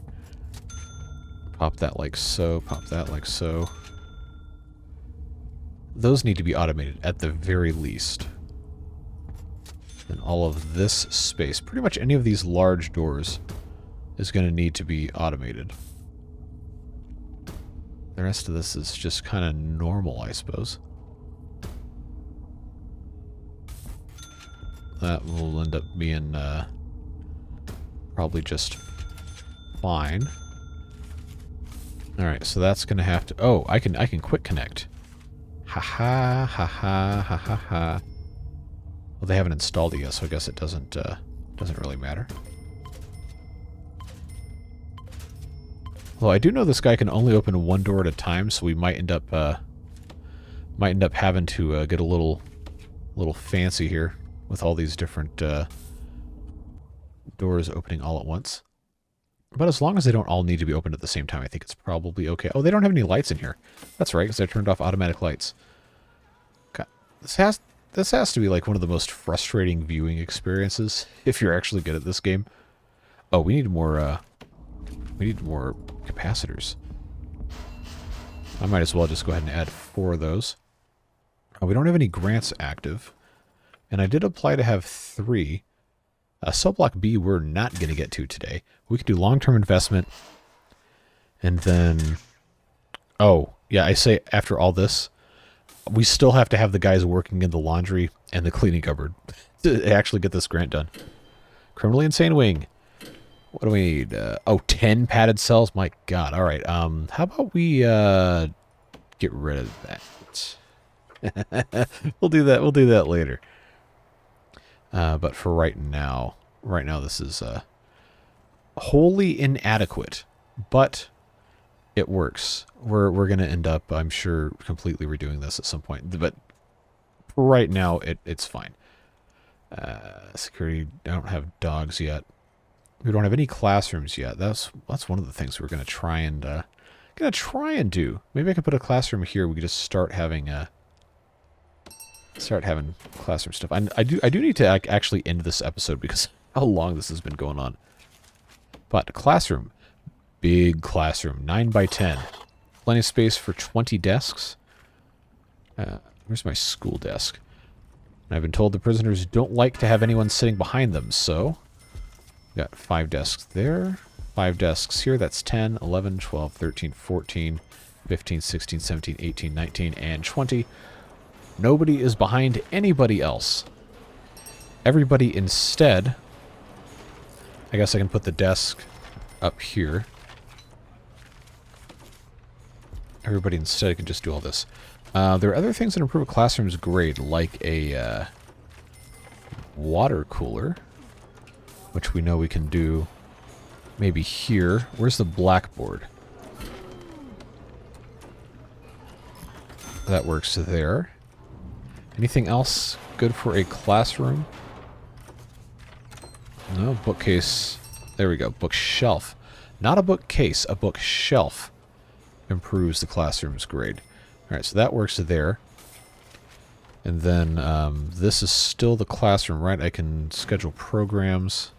Pop that like so. Pop that like so. Those need to be automated at the very least. And all of this space, pretty much any of these large doors, is going to need to be automated. The rest of this is just kind of normal, I suppose. That will end up being probably just fine. Alright, so that's going to have to... Oh, I can quick connect. Ha ha ha ha ha ha ha. Well, they haven't installed it yet, so I guess it doesn't really matter. Well, I do know this guy can only open one door at a time, so we might end up having to get a little fancy here with all these different doors opening all at once. But as long as they don't all need to be opened at the same time, I think it's probably okay. Oh, they don't have any lights in here. That's right, because I turned off automatic lights. God, this has to be like one of the most frustrating viewing experiences if you're actually good at this game. Oh, we need more capacitors. I might as well just go ahead and add 4 of those. Oh, we don't have any grants active. And I did apply to have 3. Subblock B we're not going to get to today. We could do long-term investment. And then Oh, yeah, I say after all this, we still have to have the guys working in the laundry and the cleaning cupboard to actually get this grant done. Criminally insane wing. What do we need? 10 padded cells? My god. All right. How about we get rid of that? We'll do that. We'll do that later. But for right now this is wholly inadequate, but it works. We're going to end up, I'm sure, completely redoing this at some point. But for right now, it's fine. Security, I don't have dogs yet. We don't have any classrooms yet. That's one of the things we're going to try and do. Maybe I can put a classroom here. We could just start having classroom stuff. I do need to actually end this episode because how long this has been going on. But classroom. Big classroom, 9 by 10. Plenty of space for 20 desks. Where's my school desk? And I've been told the prisoners don't like to have anyone sitting behind them, so got 5 desks there, 5 desks here. That's 10, 11, 12, 13, 14, 15, 16, 17, 18, 19, and 20. Nobody is behind anybody else. Everybody instead, I guess I can put the desk up here. Everybody instead can just do all this. There are other things that improve a classroom's grade, like a water cooler, which we know we can do maybe here. Where's the blackboard? That works there. Anything else good for a classroom? No, bookcase. There we go, bookshelf. Not a bookcase, a bookshelf improves the classroom's grade. Alright, so that works there. And then this is still the classroom, right? I can schedule programs.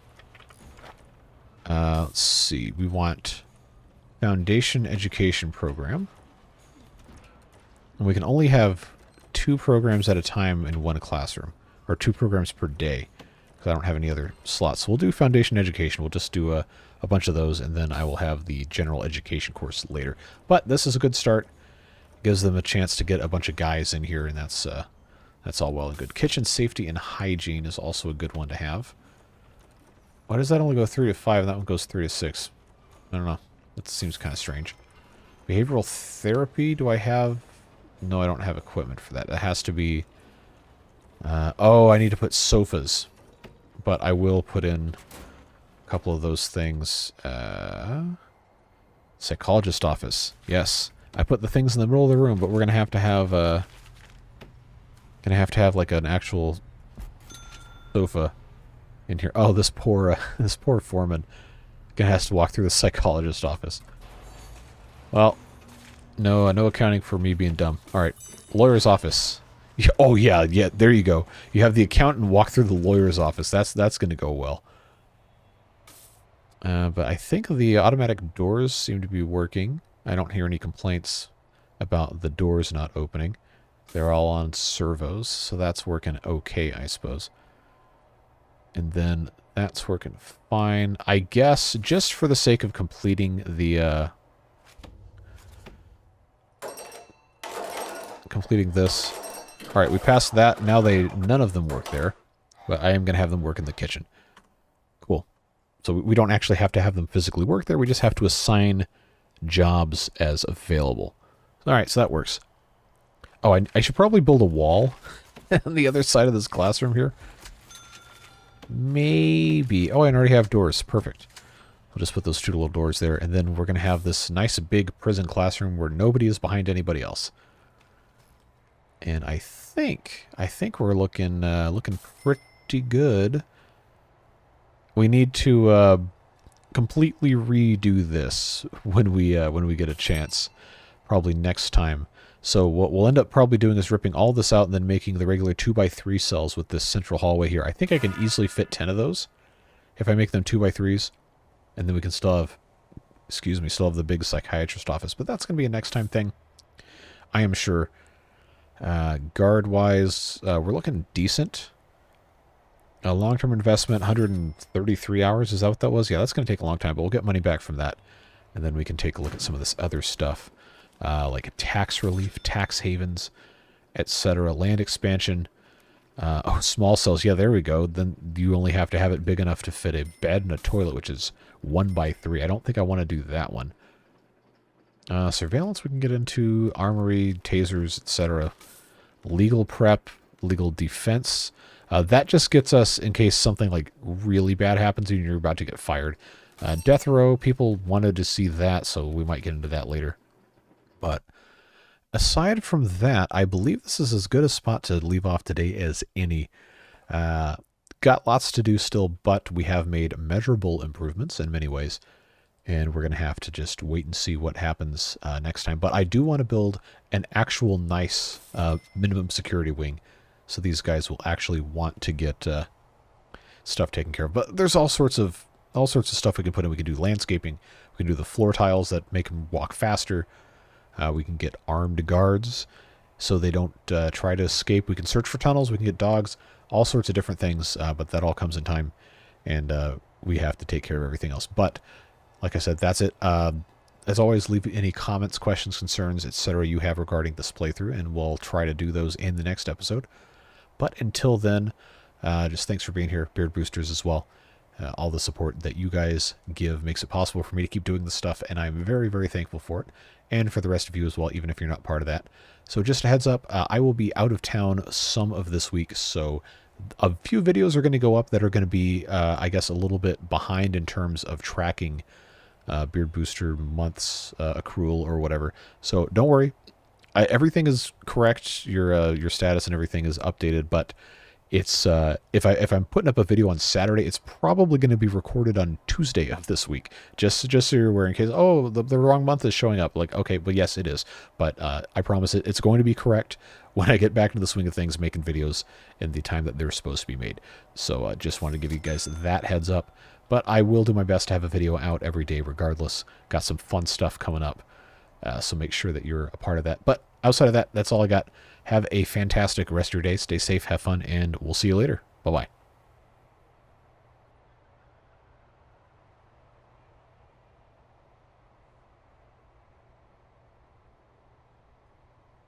Let's see. We want Foundation Education Program. And we can only have 2 programs at a time in one classroom. Or 2 programs per day. Because I don't have any other slots. So we'll do Foundation Education. We'll just do a bunch of those, and then I will have the General Education course later. But this is a good start. Gives them a chance to get a bunch of guys in here, and that's all well and good. Kitchen Safety and Hygiene is also a good one to have. Why does that only go 3 to 5, and that one goes 3 to 6? I don't know. That seems kind of strange. Behavioral Therapy, do I have? No, I don't have equipment for that. It has to be... oh, I need to put sofas. But I will put in a couple of those things. Psychologist office. Yes. I put the things in the middle of the room, but we're gonna have to have like an actual sofa in here. Oh, this poor foreman gonna have to walk through the psychologist office. Well, no accounting for me being dumb. All right, lawyer's office. Oh yeah, there you go. You have the accountant walk through the lawyer's office. That's gonna go well. But I think the automatic doors seem to be working. I don't hear any complaints about the doors not opening. They're all on servos, so that's working okay, I suppose. And then that's working fine. I guess, just for the sake of completing the, completing this. Alright, we passed that. Now none of them work there. But I am going to have them work in the kitchen. Cool. So we don't actually have to have them physically work there. We just have to assign jobs as available. Alright, so that works. Oh, I should probably build a wall on the other side of this classroom here. Maybe. Oh, I already have doors. Perfect. We'll just put those 2 little doors there, and then we're going to have this nice big prison classroom where nobody is behind anybody else. And I think we're looking pretty good. We need to completely redo this when we get a chance, probably next time. So what we'll end up probably doing is ripping all this out and then making the regular 2x3 cells with this central hallway here. I think I can easily fit 10 of those if I make them 2x3s, and then we can still have, still have the big psychiatrist office. But that's going to be a next time thing, I am sure. Guard-wise, we're looking decent. A long-term investment, 133 hours. Is that what that was? Yeah, that's going to take a long time, but we'll get money back from that. And then we can take a look at some of this other stuff. like tax relief, tax havens, etc. Land expansion. Oh, small cells. Yeah, there we go. Then you only have to have it big enough to fit a bed and a toilet, which is 1x3. I don't think I want to do that one. Surveillance we can get into. Armory, tasers, etc. Legal prep, legal defense. That just gets us in case something like really bad happens and you're about to get fired. Death row, people wanted to see that, so we might get into that later. But aside from that, I believe this is as good a spot to leave off today as any. Got lots to do still, but we have made measurable improvements in many ways. And we're going to have to just wait and see what happens next time. But I do want to build an actual nice minimum security wing. So these guys will actually want to get stuff taken care of. But there's all sorts of stuff we can put in. We can do landscaping. We can do the floor tiles that make them walk faster. We can get armed guards so they don't try to escape. We can search for tunnels. We can get dogs. All sorts of different things. But that all comes in time. And we have to take care of everything else. But like I said, that's it. As always, leave any comments, questions, concerns, etc. you have regarding this playthrough, and we'll try to do those in the next episode. But until then, just thanks for being here, Beard Boosters as well. All the support that you guys give makes it possible for me to keep doing this stuff, and I'm very, very thankful for it. And for the rest of you as well, even if you're not part of that. So just a heads up, I will be out of town some of this week, so a few videos are going to go up that are going to be, I guess, a little bit behind in terms of tracking Beard Booster months accrual or whatever. So don't worry. Everything is correct. Your status and everything is updated, but it's if I'm putting up a video on Saturday, it's probably going to be recorded on Tuesday of this week. Just so you're aware, in case the wrong month is showing up. Like, okay, well, yes, it is, but I promise it's going to be correct when I get back into the swing of things, making videos in the time that they're supposed to be made. So just wanted to give you guys that heads up. But I will do my best to have a video out every day regardless. Got some fun stuff coming up. So make sure that you're a part of that. But outside of that, that's all I got. Have a fantastic rest of your day. Stay safe, have fun, and we'll see you later. Bye-bye.